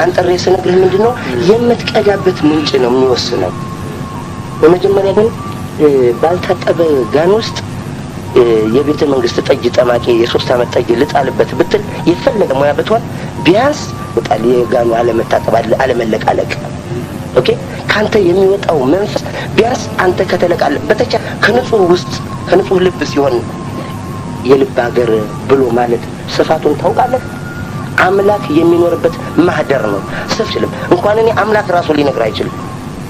አንጠሬ ስነግርህ ምንድነው የምትቀዳበት ምንጭ ነው የሚወስነው። በመጀመሪያ ግን ባልታጠበ ጋን ውስጥ የቤተ መንግስት ጠጅ ጠማቂ የ3 አመት ጠጅ ልጣልበት ብትል የፈለገ ሙያ ብትሆን ቢያንስ ወጣል የጋኑ አለመታጠብ አለመለቃለቅ። ኦኬ ካንተ የሚወጣው መንፈስ ቢያንስ አንተ ከተለቃለ በተቻ ከንጹህ ውስጥ ከንጹህ ልብ ሲሆን የልብ ሀገር ብሎ ማለት ስፋቱን ታውቃለህ። አምላክ የሚኖርበት ማህደር ነው። ስፍልም እንኳን እኔ አምላክ ራሱ ሊነግር አይችልም።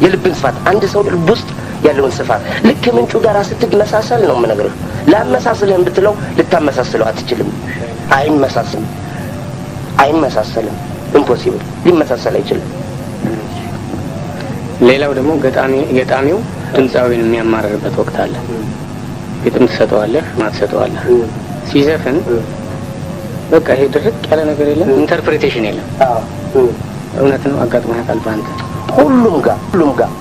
የልብን ስፋት አንድ ሰው ልብ ውስጥ ያለውን ስፋት ልክ ምንጩ ጋር ስትመሳሰል ነው የምነግርህ። ላመሳስልህም ብትለው ልታመሳስለው አትችልም። አይመሳሰልም። ኢምፖሲብል ሊመሳሰል አይችልም። ሌላው ደግሞ ገጣሚው ድምፃዊን የሚያማርርበት ወቅት አለ። ግጥም ትሰጠዋለህ፣ ማትሰጠዋለህ። ሲዘፍን በቃ ይሄ ድርቅ ያለ ነገር የለም፣ ኢንተርፕሬቴሽን የለም። እውነት ነው። አጋጥሞሃል በአንተ? ሁሉም ጋር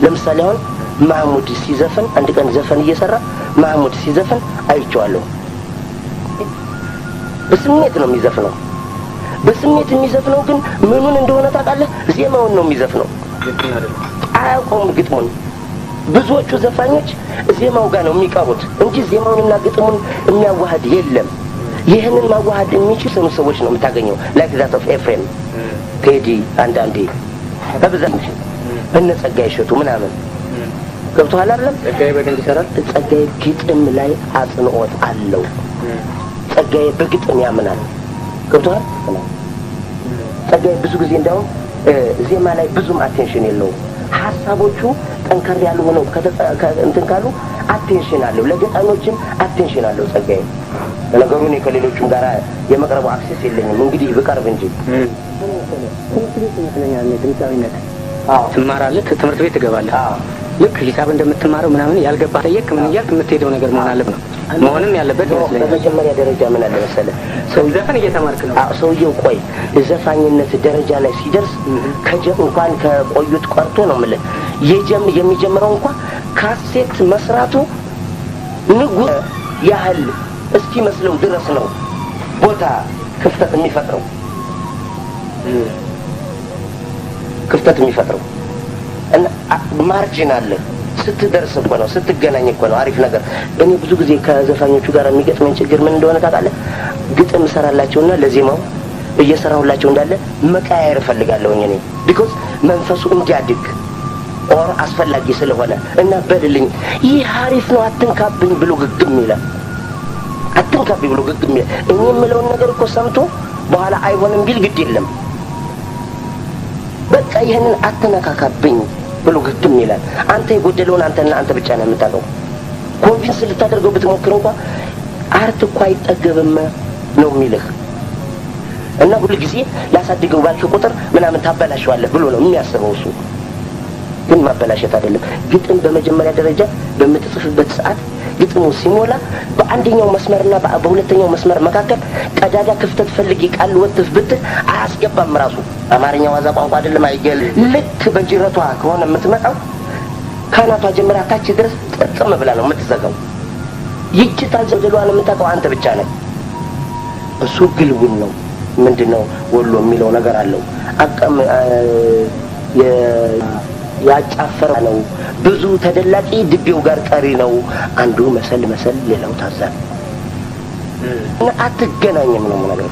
ለምሳሌ አሁን ማህሙድ ሲዘፍን አንድ ቀን ዘፈን እየሰራ ማህሙድ ሲዘፍን አይቼዋለሁ። በስሜት ነው የሚዘፍነው። በስሜት የሚዘፍነው ግን ምኑን እንደሆነ ታውቃለህ? ዜማውን ነው የሚዘፍነው። አያውቀውም ግጥሙን። ብዙዎቹ ዘፋኞች ዜማው ጋር ነው የሚቀሩት እንጂ ዜማውንና ግጥሙን የሚያዋህድ የለም። ይህንን ማዋሃድ የሚችሉ ሰዎች ነው የምታገኘው። ላይክ ዛት ኦፍ ኤፍሬም፣ ቴዲ፣ አንዳንዴ በብዛት እነ ጸጋዬ እሸቱ ምናምን ገብቶሃል አይደለም? ጸጋዬ በደንብ ይሰራል። ጸጋዬ ግጥም ላይ አጽንኦት አለው። ጸጋዬ በግጥም ያምናል። ገብቶሃል? ጸጋዬ ብዙ ጊዜ እንደውም ዜማ ላይ ብዙም አቴንሽን የለውም። ሀሳቦቹ ጠንከር ያሉ ሆነው እንትን ካሉ አቴንሽን አለው። ለገጣሚዎችም አቴንሽን አለው ጸጋዬ። ነገሩ እኔ ከሌሎቹም ጋር የመቅረቡ አክሴስ የለኝም። እንግዲህ ብቀርብ እንጂ ትምህርት ቤት ይመስለኛል ድምፃዊነት ትማራለህ፣ ትምህርት ቤት ትገባለህ። ልክ ሂሳብ እንደምትማረው ምናምን ያልገባ ጠየቅ ምን እያልክ የምትሄደው ነገር መሆን አለበት ነው መሆንም ያለበት ይመስለኛል። በመጀመሪያ ደረጃ ምን አለ መሰለህ፣ ሰው ዘፈን እየተማርክ ነው። ሰውየው ቆይ ዘፋኝነት ደረጃ ላይ ሲደርስ እንኳን ከቆዩት ቀርቶ ነው የምልህ የሚጀምረው እንኳን ካሴት መስራቱ ንጉስ ያህል እስኪ መስለው ድረስ ነው ቦታ ክፍተት የሚፈጥረው እና ማርጂን አለ። ስትደርስ እኮ ነው ስትገናኝ እኮ ነው አሪፍ ነገር። እኔ ብዙ ጊዜ ከዘፋኞቹ ጋር የሚገጥመኝ ችግር ምን እንደሆነ ታውቃለህ? ግጥም እሰራላቸውና ለዜማው እየሰራሁላቸው እንዳለ መቀያየር እፈልጋለሁኝ እኔ ቢኮዝ መንፈሱ እንዲያድግ ኦር አስፈላጊ ስለሆነ እና በልልኝ ይህ አሪፍ ነው አትንካብኝ ብሎ ግግም ይላል። እኔ የምለውን ነገር እኮ ሰምቶ በኋላ አይሆንም ቢል ግድ የለም በቃ ይሄንን አትነካካብኝ ብሎ ግግም ይላል። አንተ የጎደለውን አንተ ብቻ ነው የምታውቀው። ኮንቪንስ ልታደርገው ብትሞክር እንኳን አርት እኮ አይጠገብም ነው የሚልህ እና ሁሉ ጊዜ ላሳድገው ባልክ ቁጥር ምናምን ታበላሸዋለህ ብሎ ነው የሚያስበው እሱ። ግን ማበላሸት አይደለም። ግጥም በመጀመሪያ ደረጃ በምትጽፍበት ሰዓት ግጥሙ ሲሞላ በአንደኛው መስመርና በሁለተኛው መስመር መካከል ቀዳዳ ክፍተት ፈልጊ ቃል ወጥፍ ብትል አያስገባም። ራሱ አማርኛ ዋዛ ቋንቋ አይደለም አይገል። ልክ በጅረቷ ከሆነ የምትመጣው ካናቷ ጀምራ ታች ድረስ ጥጥም ብላ ነው የምትዘጋው። ይቺ ታዘልሏን የምታውቀው አንተ ብቻ ነህ። እሱ ግልውን ነው። ምንድነው ወሎ የሚለው ነገር አለው። አቀም ያጫፈረ ነው። ብዙ ተደላቂ ድቤው ጋር ቀሪ ነው። አንዱ መሰል ሌላው ታዛል እና አትገናኝም ነው ነገር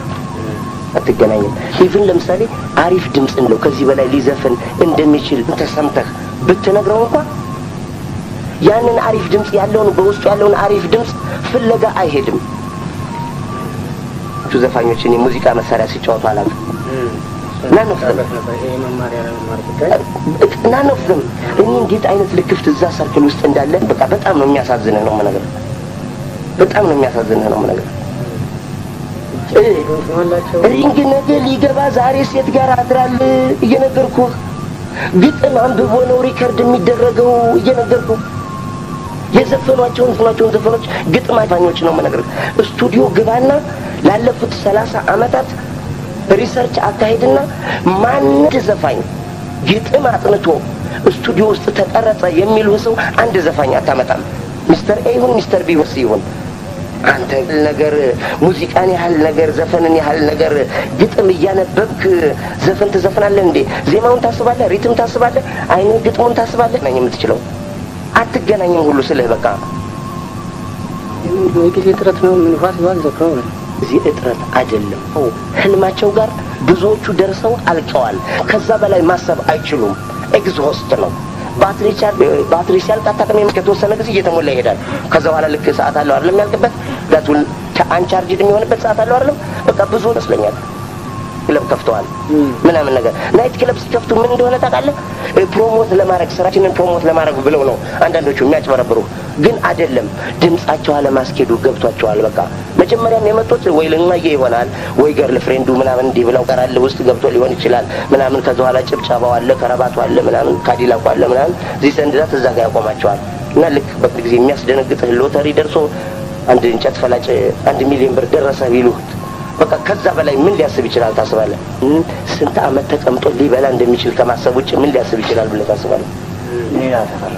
አትገናኝም። ኢቭን ለምሳሌ አሪፍ ድምጽ ነው ከዚህ በላይ ሊዘፍን እንደሚችል ተሰምተህ ብትነግረው እንኳን ያንን አሪፍ ድምጽ ያለውን በውስጡ ያለውን አሪፍ ድምጽ ፍለጋ አይሄድም። ዘፋኞችን የሙዚቃ መሳሪያ ሲጫወቱ አላውቅም። ናኖፍም እኔ እንዴት አይነት ልክፍት እዛ ሰርክል ውስጥ እንዳለ በቃ በጣም ነው የሚያሳዝንህ ነው ነገር ሪንግ ነገ ሊገባ ዛሬ ሴት ጋር አድራል እየነገርኩህ። ግጥም አንብቦ ነው ሪከርድ የሚደረገው እየነገርኩህ። የዘፈኗቸውን ዘፈኖች ግጥም አፋኞች ነው የምነግርህ። ስቱዲዮ ግባና ላለፉት 30 ዓመታት ሪሰርች አካሄድና ማን ዘፋኝ ግጥም አጥንቶ ስቱዲዮ ውስጥ ተቀረጸ የሚሉ ሰው አንድ ዘፋኝ አታመጣም። ሚስተር ኤ ይሁን ሚስተር ቢ ይሁን አንተ ነገር ሙዚቃን ያህል ነገር ዘፈንን ያህል ነገር ግጥም እያነበብክ ዘፈን ትዘፍናለህ እንዴ? ዜማውን ታስባለህ፣ ሪትም ታስባለህ፣ አይነ ግጥሙን ታስባለህ ነኝ የምትችለው። አትገናኝም ሁሉ ስለህ በቃ የጊዜ ጥረት ነው። ምን ፋሲል ዘክረው እዚህ እጥረት አይደለም። ህልማቸው ጋር ብዙዎቹ ደርሰው አልቀዋል። ከዛ በላይ ማሰብ አይችሉም። ኤግዞስት ነው። ባትሪ ሲያልቅ አታውቅም። ከተወሰነ ጊዜ እየተሞላ ይሄዳል። ከዛ በኋላ ልክ ሰዓት አለው አይደለም የሚያልቅበት ዳቱን አንቻርጅድ የሚሆንበት ሰዓት አለው አይደለም። በቃ ብዙ ይመስለኛል ክለብ ከፍተዋል ምናምን ነገር። ናይት ክለብ ሲከፍቱ ምን እንደሆነ ታውቃለህ? ፕሮሞት ለማድረግ ስራችንን ፕሮሞት ለማድረግ ብለው ነው አንዳንዶቹ የሚያጭበረብሩ። ግን አይደለም፣ ድምጻቸው አለማስኬዱ ገብቷቸዋል። በቃ መጀመሪያም የመጡት ወይ ለማየ ይሆናል ወይ ገርል ፍሬንዱ ምናምን እንዲህ ብለው ቀራል ውስጥ ገብቶ ሊሆን ይችላል ምናምን። ከዛ በኋላ ጭብጨባው አለ፣ ከረባቱ አለ ምናምን፣ ካዲላኩ አለ ምናምን። እዚህ ሰንድዛት እዛ ጋር ያቆማቸዋል። እና ልክ በዚህ ጊዜ የሚያስደነግጥህ ሎተሪ ደርሶ አንድ እንጨት ፈላጭ 1 ሚሊዮን ብር ደረሰ ቢሉት በቃ ከዛ በላይ ምን ሊያስብ ይችላል ታስባለህ? ስንት አመት ተቀምጦ ሊበላ እንደሚችል ከማሰብ ውጭ ምን ሊያስብ ይችላል ብለህ ታስባለህ? ሌላ ተፈራ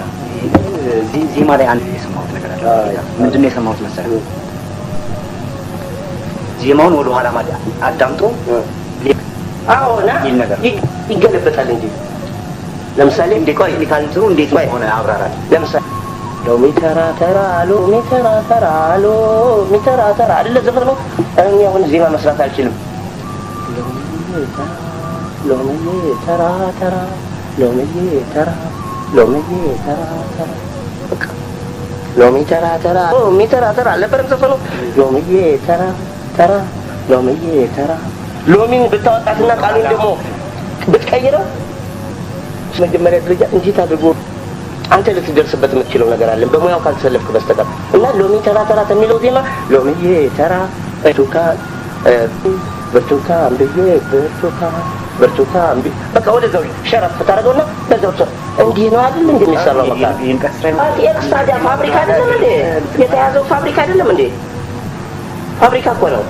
ዜማ ላይ አንድ የሰማሁት ነገር አለ። ምንድን ነው የሰማሁት መሰለህ? ዜማውን ወደ ኋላ ማለት አዳምጦ አዎና ይገለበጣል እንጂ ለምሳሌ ቆይ ሊካንትሩ እንዴት ሆነ አብራራል። ለምሳሌ ሎሚ ተራ ተራ ሎሚ ተራ ተራ ሎሚ ተራ ተራ አይደለ ዘፈን ነው። እኔ አሁን ዜማ መስራት አልችልም። ሎሚ ተራ ተራ ሎሚ ተራ ሎሚ ተራ ተራ ሎሚ ተራ ተራ ሎሚ ተራ ተራ አልነበረም ዘፈኑ? ሎሚ ተራ ተራ ሎሚ ተራ ሎሚን ብታወጣትና ቃሉን ደግሞ ብትቀይረው መጀመሪያ ደረጃ እንዴት አድርጎ አንተ ልትደርስበት የምትችለው ነገር አለ በሙያው ካልተሰለፍክ በስተቀር። እና ሎሚ ተራ ተራ የሚለው ዜማ ሎሚ ተራ ብርቱካን ብርቱካን ብዬ ብርቱካን በቃ ወደዛው ሸረፍ ታደርገውና በዛው እንዲህ ነው አይደል እንዴ የሚሰራው? በቃ ኤክስታዲያ ፋብሪካ አይደለም እንዴ የተያዘው? ፋብሪካ አይደለም እንዴ? ፋብሪካ እኮ ነው።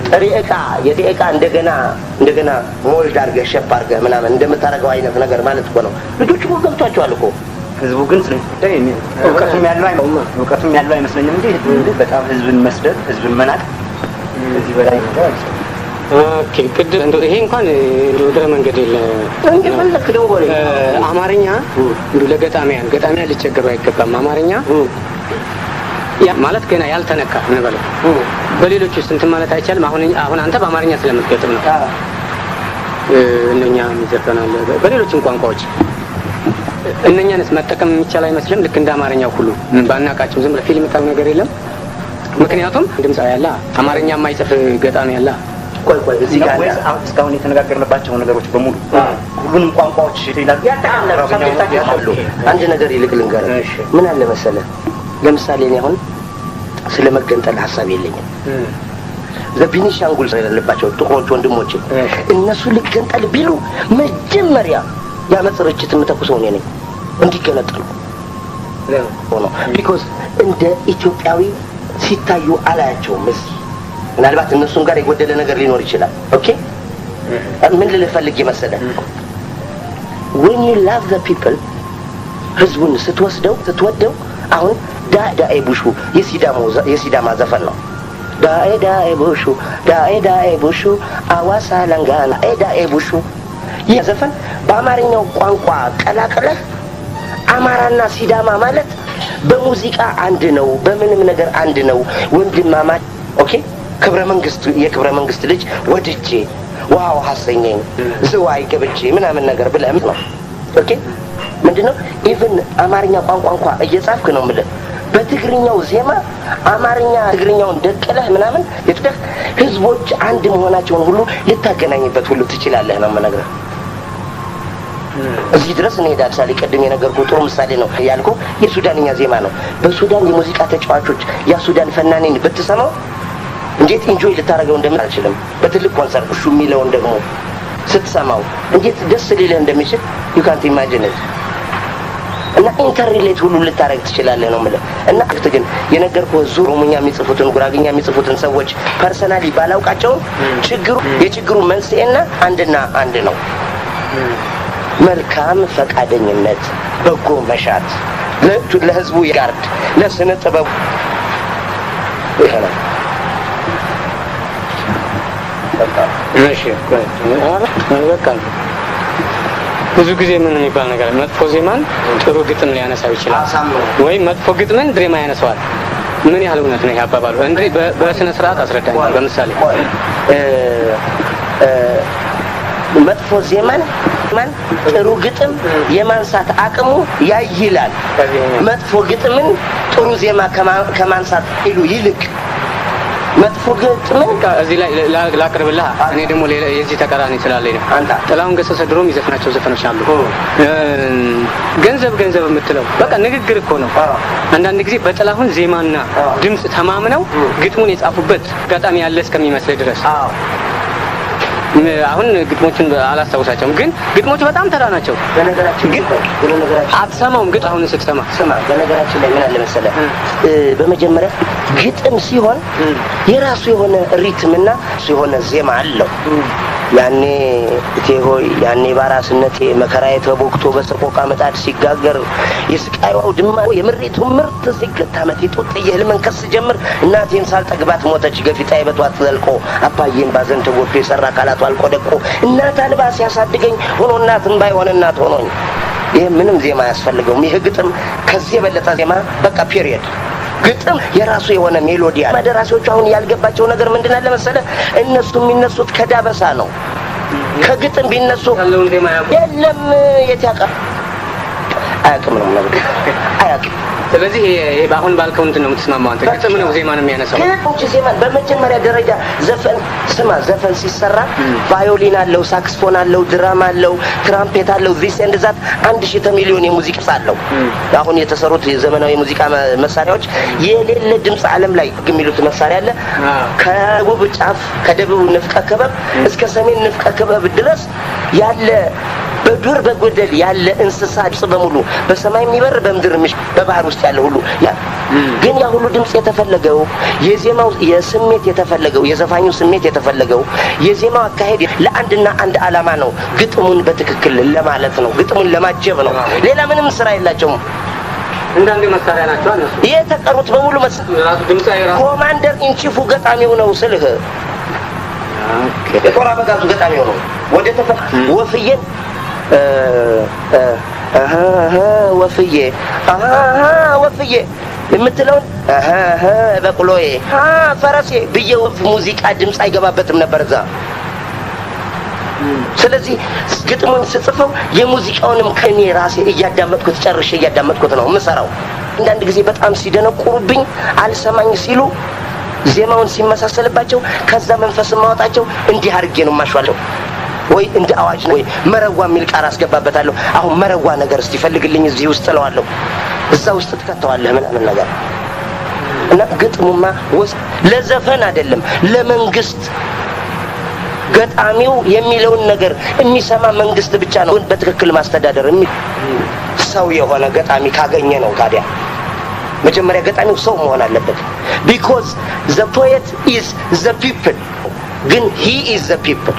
ጥሬ ዕቃ የጥሬ ዕቃ እንደገና ሞልድ አድርገህ ሸፕ አድርገህ ምናምን እንደምታደርገው አይነት ነገር ማለት እኮ ነው። ልጆቹ እኮ ገብቷቸዋል እኮ። ህዝቡ ግን ስለዚህ እውቀቱም ያለው አይመስለኝም እንዴ? በጣም ህዝብን መስደብ፣ ህዝብን መናቅ እዚህ በላይ ነው። ኦኬ ቅድም እንደው ይሄ እንኳን ወደ መንገድ እንደፈለክ ነው ወሬ አማርኛ እንደው ለገጣሚያን ሊቸገሩ አይገባም። አማርኛ ያ ማለት ገና ያልተነካ እንበለው። በሌሎች ውስጥ እንትን ማለት አይቻልም። አሁን አንተ በአማርኛ ስለምትገጥም ነው እነኛ የሚዘፈናል በሌሎችም ቋንቋዎች እነኛንስ መጠቀም የሚቻል አይመስልም። ልክ እንደ አማርኛው ሁሉ ባናቃቸው ዝም ብለህ ፊልም ታው ነገር የለም። ምክንያቱም ድምጻዊ ያለ አማርኛ የማይጽፍ ገጣሚ ያለ ቆይ እዚህ ጋር እስካሁን የተነጋገርንባቸው ነገሮች በሙሉ ሁሉንም ቋንቋዎች ይላሉ ያጣላሉ። አንድ ነገር ይልቅ ልንገርህ። ምን አለ መሰለህ? ለምሳሌ እኔ አሁን ስለ መገንጠል ሀሳብ የለኝም። ዘቢኒሻንጉል ያለባቸው ጥቁሮች ወንድሞች እነሱ ልገንጠል ቢሉ መጀመሪያ ያመጽ ርችት የምተኩሰው እኔ ነኝ እንዲገነጠሉ ሆኖ ቢኮዝ እንደ ኢትዮጵያዊ ሲታዩ አላያቸውም። እዚህ ምናልባት እነሱም ጋር የጎደለ ነገር ሊኖር ይችላል። ኦኬ ምን ልፈልግ መሰለህ? when you love the people ህዝቡን ስትወደው አሁን ዳኤ ቡሹ የሲዳማ ዘፈን ነው። ዳኤ ቡሹ አዋሳ ለንጋና ዳኤ ቡሹ ይህ ዘፈን በአማርኛው ቋንቋ ቀላቅለህ አማራና ሲዳማ ማለት በሙዚቃ አንድ ነው፣ በምንም ነገር አንድ ነው፣ ወንድማማች። ኦኬ የክብረ መንግስት ልጅ ወድጄ ዋው ሐሰኘኝ ዝዋይ ገብቼ ምናምን ነገር ብለህ ነው። ኦኬ ምንድነው ኢቭን አማርኛ ቋንቋ እንኳን እየጻፍክ ነው የምልህ በትግርኛው ዜማ ትግርኛውን ደቀለህ ምናምን የጥደህ ህዝቦች አንድ መሆናቸውን ሁሉ ልታገናኝበት ሁሉ ትችላለህ ነው የምነግርህ። እዚህ ድረስ እንሄዳለን። ሳሊ ቀድም የነገርኩህ ጥሩ ምሳሌ ነው ያልኩህ የሱዳንኛ ዜማ ነው። በሱዳን የሙዚቃ ተጫዋቾች የሱዳን ፈናኔን ብትሰማው እንዴት ኢንጆይ ልታደርገው እንደምትችልም በትልቅ ኮንሰርት እሱ የሚለውን ደግሞ ስትሰማው እንዴት ደስ ሊልህ እንደሚችል you can't imagine it። እና ኢንተርኔት ሁሉ ልታረግ ትችላለህ ነው ማለት። እና ግን የነገርኩህ ኦሮሞኛ የሚጽፉትን ጉራግኛ የሚጽፉትን ሰዎች ፐርሰናሊ ባላውቃቸው የችግሩ መንስኤና አንድ ነው። መልካም ፈቃደኝነት፣ በጎ መሻት፣ ለህዝቡ ያርድ፣ ለስነ ጥበቡ ይሄናል። በቃ ብዙ ጊዜ ምን የሚባል ነገር መጥፎ ዜማን ጥሩ ግጥም ሊያነሳው ይችላል፣ ወይ መጥፎ ግጥምን ድሬማ ያነሳዋል። ምን ያህል እውነት ነው ይሄ አባባሉ? እንዴ በስነ ስርዓት አስረዳኝ። በምሳሌ መጥፎ ዜማን ጥሩ ግጥም የማንሳት አቅሙ ያይላል። መጥፎ ግጥምን ጥሩ ዜማ ከማንሳት ይልቅ መጥፎ ግጥም እዚህ ላይ ላቅርብልህ። እኔ ደግሞ ሌላ የዚህ ተቃራኒ ስላለኝ ነው። አንተ ጥላሁን ገሰሰ ድሮ የሚዘፍናቸው ዘፈኖች አሉ። ገንዘብ የምትለው በቃ ንግግር እኮ ነው። አንዳንድ ጊዜ በጥላሁን ዜማና ድምጽ ተማምነው ግጥሙን የጻፉበት አጋጣሚ ያለ እስከሚመስል ድረስ አሁን ግጥሞቹን አላስታውሳቸውም፣ ግን ግጥሞቹ በጣም ተራ ናቸው። በነገራችን ግን አትሰማውም። ግን አሁን ስትሰማ በነገራችን ላይ ምን አለ መሰለህ፣ በመጀመሪያ ግጥም ሲሆን የራሱ የሆነ ሪትምና የሆነ ዜማ አለው። ያኔ እቴ ሆይ ያኔ ባራስነቴ መከራዬ ተቦክቶ በሰቆቃ ምጣድ ሲጋገር የስቃይዋ ድማ የምሬቱ ምርት ሲገታ መቲጡ የህልምን ከስ ጀምር እናቴን ሳልጠግባት ሞተች ገፊታዬ በቷት ዘልቆ አባዬን ባዘን ተጎድቶ የሰራ አካላቱ አልቆደቆ እናት አልባ ሲያሳድገኝ ሆኖ እናትን ባይሆን እናት ሆኖኝ። ይህ ምንም ዜማ አያስፈልገውም። ይህ ግጥም ከዚህ የበለጠ ዜማ በቃ ፔሪየድ። ግጥም የራሱ የሆነ ሜሎዲ አለ። ደራሲዎቹ አሁን ያልገባቸው ነገር ምንድን አለ መሰለህ፣ እነሱ የሚነሱት ከዳበሳ ነው። ከግጥም ቢነሱ የለም የት ያውቃል አያውቅም ነው ነገር አያውቅም። ስለዚህ ይሄ በአሁን ባልከው እንትን ነው የምትስማማው አንተ። ግጥም ነው ዜማ ነው የሚያነሳው። ግጥሞች ዜማ በመጀመሪያ ደረጃ ዘፈን ሲሰራ ቫዮሊን አለው፣ ሳክስፎን አለው፣ ድራም አለው፣ ትራምፔት አለው፣ ዚስ ኤንድ ዛት 1,000 ሚሊዮን የሙዚቃ አለው። አሁን የተሰሩት የዘመናዊ ሙዚቃ መሳሪያዎች የሌለ ድምጽ ዓለም ላይ የሚሉት መሳሪያ አለ። ከደቡብ ጫፍ ከደቡብ ንፍቀ ክበብ እስከ ሰሜን ንፍቀ ክበብ ድረስ ያለ በዱር በጎደል ያለ እንስሳ ድምጽ በሙሉ በሰማይ የሚበር በምድር በባህር ውስጥ ያለ ሁሉ ግን ያ ሁሉ ድምጽ የተፈለገው የዜማው የስሜት የተፈለገው የዘፋኙ ስሜት የተፈለገው የዜማው አካሄድ ለአንድና አንድ ዓላማ ነው። ግጥሙን በትክክል ለማለት ነው። ግጥሙን ለማጀብ ነው። ሌላ ምንም ስራ የላቸውም። እንዳንዴ መሳሪያ ናቸው እነሱ። የተቀሩት በሙሉ ራሱ ድምጽ አይራሱ ኮማንደር ኢንቺፉ ገጣሚው ነው ስልህ። የጦር አበጋዙ ገጣሚው ነው። ወደ ወፍዬን ወፍዬ ወፍዬ የምትለውን በቅሎዬ ፈረሴ ብዬ ወፍ ሙዚቃ ድምጽ አይገባበትም ነበር እዛ። ስለዚህ ግጥሙን ስጽፈው የሙዚቃውንም ከኔ ራሴ እያዳመጥኩት ጨርሼ እያዳመጥኩት ነው የምሰራው። አንዳንድ ጊዜ በጣም ሲደነቁሩብኝ አልሰማኝ ሲሉ ዜማውን ሲመሳሰልባቸው ከዛ መንፈስ ማወጣቸው እንዲህ አድርጌ ነው ማሽዋለሁ። ወይ እንደ አዋጅ ነው ወይ መረዋ የሚል ቃል አስገባበታለሁ። አሁን መረዋ ነገር እስቲ ፈልግልኝ እዚህ ውስጥ እለዋለሁ። እዛ ውስጥ ትከተዋለህ ምናምን ነገር እና ግጥሙማ ለዘፈን አይደለም ለመንግስት ገጣሚው የሚለውን ነገር የሚሰማ መንግስት ብቻ ነው በትክክል ማስተዳደር ሰው የሆነ ገጣሚ ካገኘ ነው። ታዲያ መጀመሪያ ገጣሚው ሰው መሆን አለበት። because the poet is the people ግን he is the people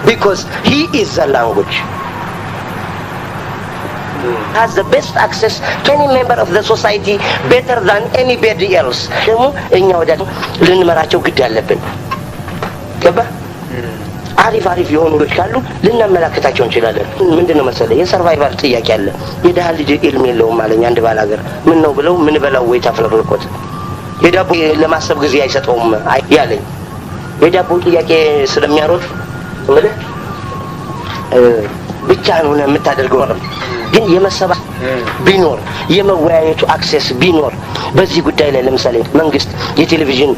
because he is the language has the best access to any member of the society better than anybody else ደግሞ እኛ ወደ ልንመራቸው ግድ አለብን። ገባ አሪፍ የሆኑ ልጆች ካሉ ልናመላክታቸው እንችላለን። ምንድነው መሰለህ የሰርቫይቫል ጥያቄ አለ። የደሃ ልጅ ኢልም የለውም አለኝ አንድ ባላገር። ምን ነው ብለው ምን በላው ወይ ታፍለቅልቆት የዳቦ ለማሰብ ጊዜ አይሰጠውም ያለኝ። የዳቦ ጥያቄ ስለሚያሮጥ ማለት ብቻ ነው የምታደርገው ነው። ግን የመሰባ ቢኖር የመወያየቱ አክሰስ ቢኖር በዚህ ጉዳይ ላይ ለምሳሌ መንግስት የቴሌቪዥን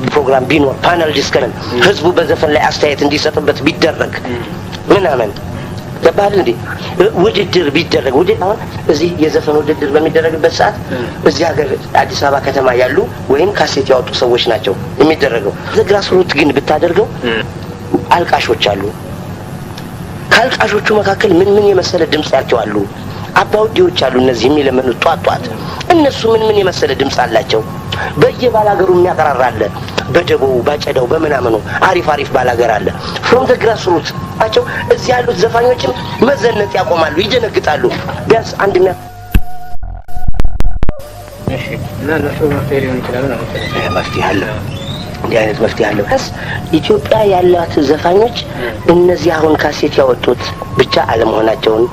ፕሮግራም ቢኖር ፓነል ዲስከሽን ህዝቡ በዘፈን ላይ አስተያየት እንዲሰጥበት ቢደረግ ምናምን ገባል እንዴ ውድድር ቢደረግ አሁን እዚህ የዘፈን ውድድር በሚደረግበት ሰዓት እዚህ ሀገር አዲስ አበባ ከተማ ያሉ ወይም ካሴት ያወጡ ሰዎች ናቸው የሚደረገው። ዘግራስሩት ግን ብታደርገው አልቃሾች አሉ። ካልቃሾቹ መካከል ምን የመሰለ ድምጽ ያቸው አሉ። አባውዲዎች አሉ እነዚህ የሚለምኑት ጧጧት እነሱ ምን የመሰለ ድምጽ አላቸው። በየባላገሩ የሚያቀራራለ በደቦው ባጨዳው በመናመኑ አሪፍ ባላገር አለ። from the grassroots አቸው እዚህ ያሉት ዘፋኞችም መዘነጥ ያቆማሉ፣ ይደነግጣሉ። ቢያንስ አንድ እሺ እና ለሱ ሊሆን ይችላል ነው መፍትሄ አለ። እንዲህ አይነት መፍትሄ አለ። ኢትዮጵያ ያላት ዘፋኞች እነዚህ አሁን ካሴት ያወጡት ብቻ አለመሆናቸውን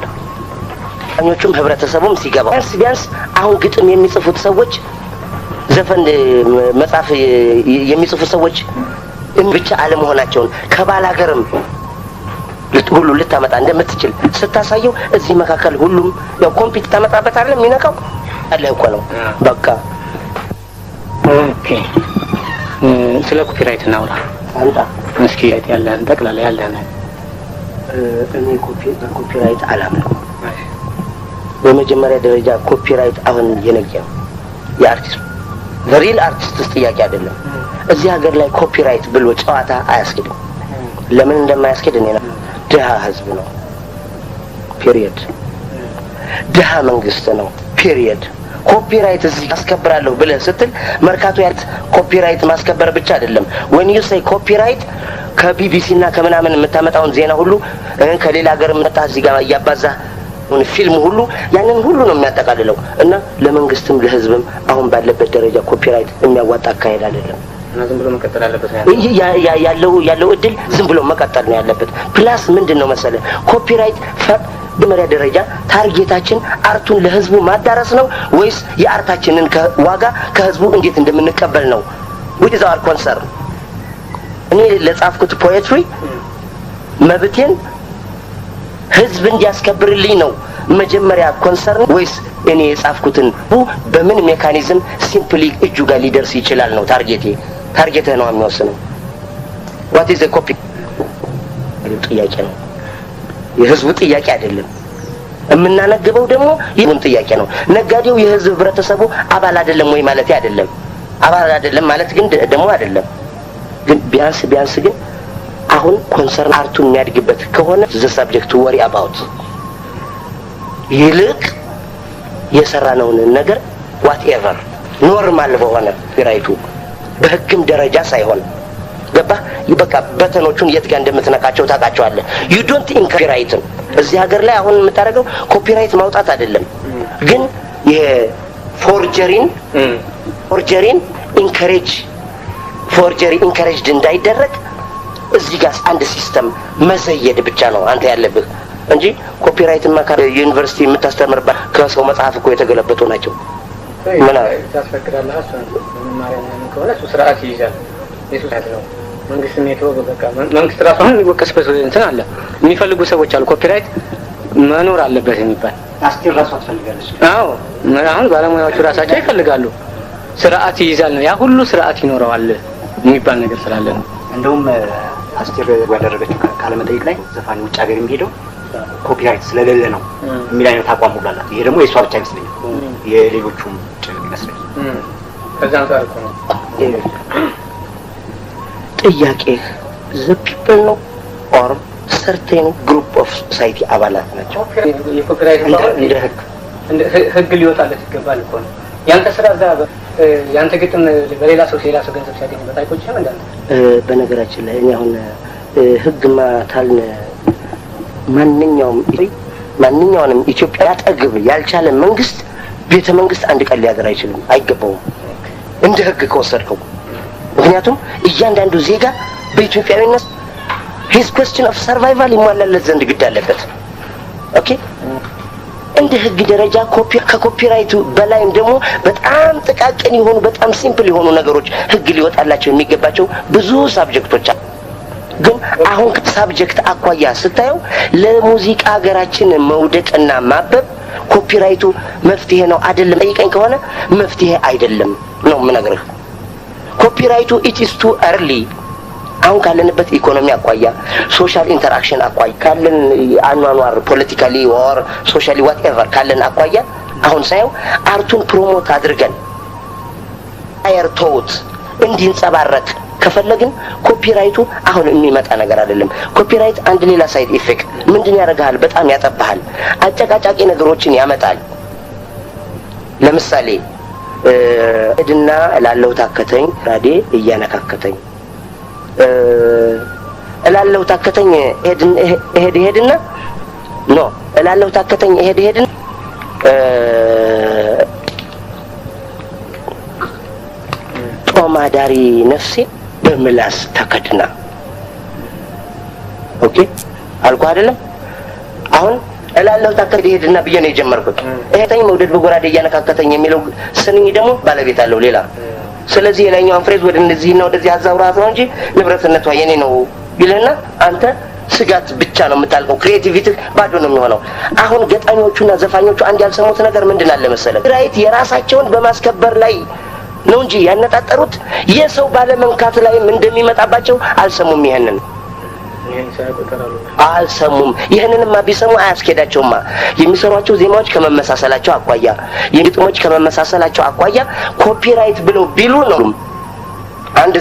ዘፋኞቹም ህብረተሰቡም ሲገባ ቢያንስ አሁን ግጥም የሚጽፉት ሰዎች ዘፈን መጻፍ የሚጽፉ ሰዎች ብቻ አለመሆናቸውን ከባላገርም ሁሉ ልታመጣ እንደምትችል ስታሳየው እዚህ መካከል ሁሉም ያው ኮምፒት ታመጣበት አይደለም የሚነካው አለ እኮ ነው በቃ። ኦኬ ስለ ኮፒራይት እናውራ። አንተ እስኪ ያለህን ጠቅላላ ያለህን እኔ በኮፒራይት አላምንም። በመጀመሪያ ደረጃ ኮፒራይት አሁን የነገረው የአርቲስት ሪል አርቲስት ጥያቄ አይደለም። እዚህ ሀገር ላይ ኮፒራይት ብሎ ጨዋታ አያስኬድም። ለምን እንደማያስኬድ እኔ ነው። ድሃ ህዝብ ነው ፒሪየድ። ድሃ መንግስት ነው ፒሪየድ። ኮፒራይት እዚህ አስከብራለሁ ብለህ ስትል መርካቶ ያት ኮፒራይት ማስከበር ብቻ አይደለም። when you say ኮፒራይት ከቢቢሲ እና ከምናምን የምታመጣውን ዜና ሁሉ ከሌላ ሀገር መጣ እዚህ ጋር ያባዛ ፊልም ሁሉ ያንን ሁሉ ነው የሚያጠቃልለው እና ለመንግስትም ለህዝብም አሁን ባለበት ደረጃ ኮፒራይት የሚያዋጣ አካሄድ አይደለም። ዝም ብሎ መቀጠል አለበት ያለው እድል ዝም ብሎ መቀጠል ነው ያለበት። ፕላስ ምንድነው መሰለህ ኮፒራይት በመሪያ ደረጃ ታርጌታችን አርቱን ለህዝቡ ማዳረስ ነው ወይስ የአርታችንን ዋጋ ከህዝቡ እንዴት እንደምንቀበል ነው? which is our concern። እኔ ለጻፍኩት ፖኤትሪ መብቴን ህዝብ እንዲያስከብርልኝ ነው መጀመሪያ ኮንሰርን ወይስ እኔ የጻፍኩትን በምን ሜካኒዝም ሲምፕሊ እጁ ጋር ሊደርስ ይችላል ነው ታርጌትህ ነው የሚወስነው። what is the copy ጥያቄ ነው የህዝቡ ጥያቄ አይደለም። የምናነግበው ደግሞ ይሁን ጥያቄ ነው። ነጋዴው የህዝብ ህብረተሰቡ አባል አይደለም ወይ ማለት አይደለም። አባል አይደለም ማለት ግን ደግሞ አይደለም። ግን ቢያንስ ግን አሁን ኮንሰርን አርቱን የሚያድግበት ከሆነ the subject to worry about ይልቅ የሰራነውን ነገር whatever ኖርማል በሆነ ራይቱ በህግም ደረጃ ሳይሆን ገባ ይበቃ በተኖቹን የት ጋር እንደምትነካቸው ታውቃቸዋለህ። you don't encourage እዚህ ሀገር ላይ አሁን የምታደርገው ኮፒራይት ማውጣት አይደለም ግን ፎርጀሪን ኢንካሬጅ እንዳይደረግ እዚህ ጋር አንድ ሲስተም መዘየድ ብቻ ነው አንተ ያለብህ እንጂ ኮፒራይት ማካር ዩኒቨርሲቲ የምታስተምርበት ከሰው መጽሐፍ እኮ የተገለበጡ ናቸው። ምን ታስፈቅዳለህ? እሱን ማርያም ከሆነ እሱ ስርዓት ይይዛል። የሱሳት ነው መንግስት ነው በቃ መንግስት ራሱ አሁን የሚወቀስበት እንትን አለ። የሚፈልጉ ሰዎች አሉ ኮፒራይት መኖር አለበት የሚባል አስቴር ራሱ አትፈልጋለች። አዎ አሁን ባለሙያዎቹ ራሳቸው ይፈልጋሉ። ስርዓት ይይዛል ነው ያ ሁሉ ስርዓት ይኖረዋል የሚባል ነገር ስላለ ነው። እንደውም አስቴር ያደረገችው ካለመጠይቅ ላይ ዘፋኝ ውጭ ሀገር የሚሄደው ኮፒራይት ስለሌለ ነው የሚል አይነት አቋም ሁሉ አላት። ይሄ ደግሞ የሷ ብቻ አይመስለኝም የሌሎቹም ጭምር ይመስለኛል። ከዛም ጋር እኮ ነው ጥያቄ the people ነው or certain group of society አባላት ናቸው። የኮፒራይት እንደ ህግ ሊወጣለት ይገባል እኮ ነው። ያንተ ስራ እዛ ያንተ ግጥም በሌላ ሰው ገንዘብ ሲያገኝ በታይቆችም እንዳንተ በነገራችን ላይ እኔ አሁን ህግማ ታልን ማንኛውንም ኢትዮጵያ ያጠግብ ያልቻለ መንግስት ቤተ መንግስት አንድ ቀን ሊያደር አይችልም አይገባውም እንደ ህግ ከወሰድከው። ምክንያቱም እያንዳንዱ ዜጋ በኢትዮጵያዊነት his question of survival ይሟላለት ዘንድ ግድ አለበት። ኦኬ እንደ ህግ ደረጃ ከኮፒራይቱ በላይም ደግሞ በጣም ጥቃቅን የሆኑ በጣም ሲምፕል የሆኑ ነገሮች ህግ ሊወጣላቸው የሚገባቸው ብዙ ሳብጀክቶች አሉ። ግን አሁን ሳብጀክት አኳያ ስታየው ለሙዚቃ ሀገራችን መውደቅና ማበብ ኮፒራይቱ መፍትሄ ነው አይደለም ጠይቀኝ ከሆነ መፍትሄ አይደለም ነው የምነግርህ። ኮፒራይቱ it is too early አሁን ካለንበት ኢኮኖሚ አኳያ ሶሻል ኢንተራክሽን አኳያ ካለን አኗኗር ፖለቲካሊ or socially whatever ካለን አኳያ አሁን ሳይው አርቱን ፕሮሞት አድርገን አየር ቶት እንዲንጸባረቅ ከፈለግን ኮፒራይቱ አሁን የሚመጣ ነገር አይደለም። ኮፒራይት አንድ ሌላ ሳይድ ኢፌክት ምንድን ያደርጋል? በጣም ያጠባሃል። አጨቃጫቂ ነገሮችን ያመጣል። ለምሳሌ እድና ላለው ታከተኝ ራዴ እያነካከተኝ እላለው ታከተኝ ሄድና ኖ እላለው ታከተኝ ሄድና ጦማዳሪ ነፍሴ በምላስ ተከድና ኦኬ አልኩ አይደለም። አሁን እላለው ታከተኝ ሄድና ብዬ ነው የጀመርኩት። እሄተኝ መውደድ በጎራዴ እያነካከተኝ የሚለው ስንኝ ደግሞ ባለቤት አለው ሌላ። ስለዚህ የላይኛውን ፍሬዝ ወደ እነዚህና ወደዚህ አዛውራት ነው እንጂ ንብረትነቷ የኔ ነው ይለና አንተ ስጋት ብቻ ነው የምታልቀው። ክሬቲቪቲ ባዶ ነው የሚሆነው። አሁን ገጣሚዎቹና ዘፋኞቹ አንድ ያልሰሙት ነገር ምንድን አለ መሰለህ? ራይት የራሳቸውን በማስከበር ላይ ነው እንጂ ያነጣጠሩት የሰው ባለመንካት ላይም እንደሚመጣባቸው አልሰሙም። ይሄንን አልሰሙም። ይሄንንማ ቢሰሙ አያስኬዳቸውማ። የሚሰሯቸው ዜማዎች ከመመሳሰላቸው አኳያ፣ የግጥሞች ከመመሳሰላቸው አኳያ ኮፒራይት ብለው ቢሉ ነው። አንድ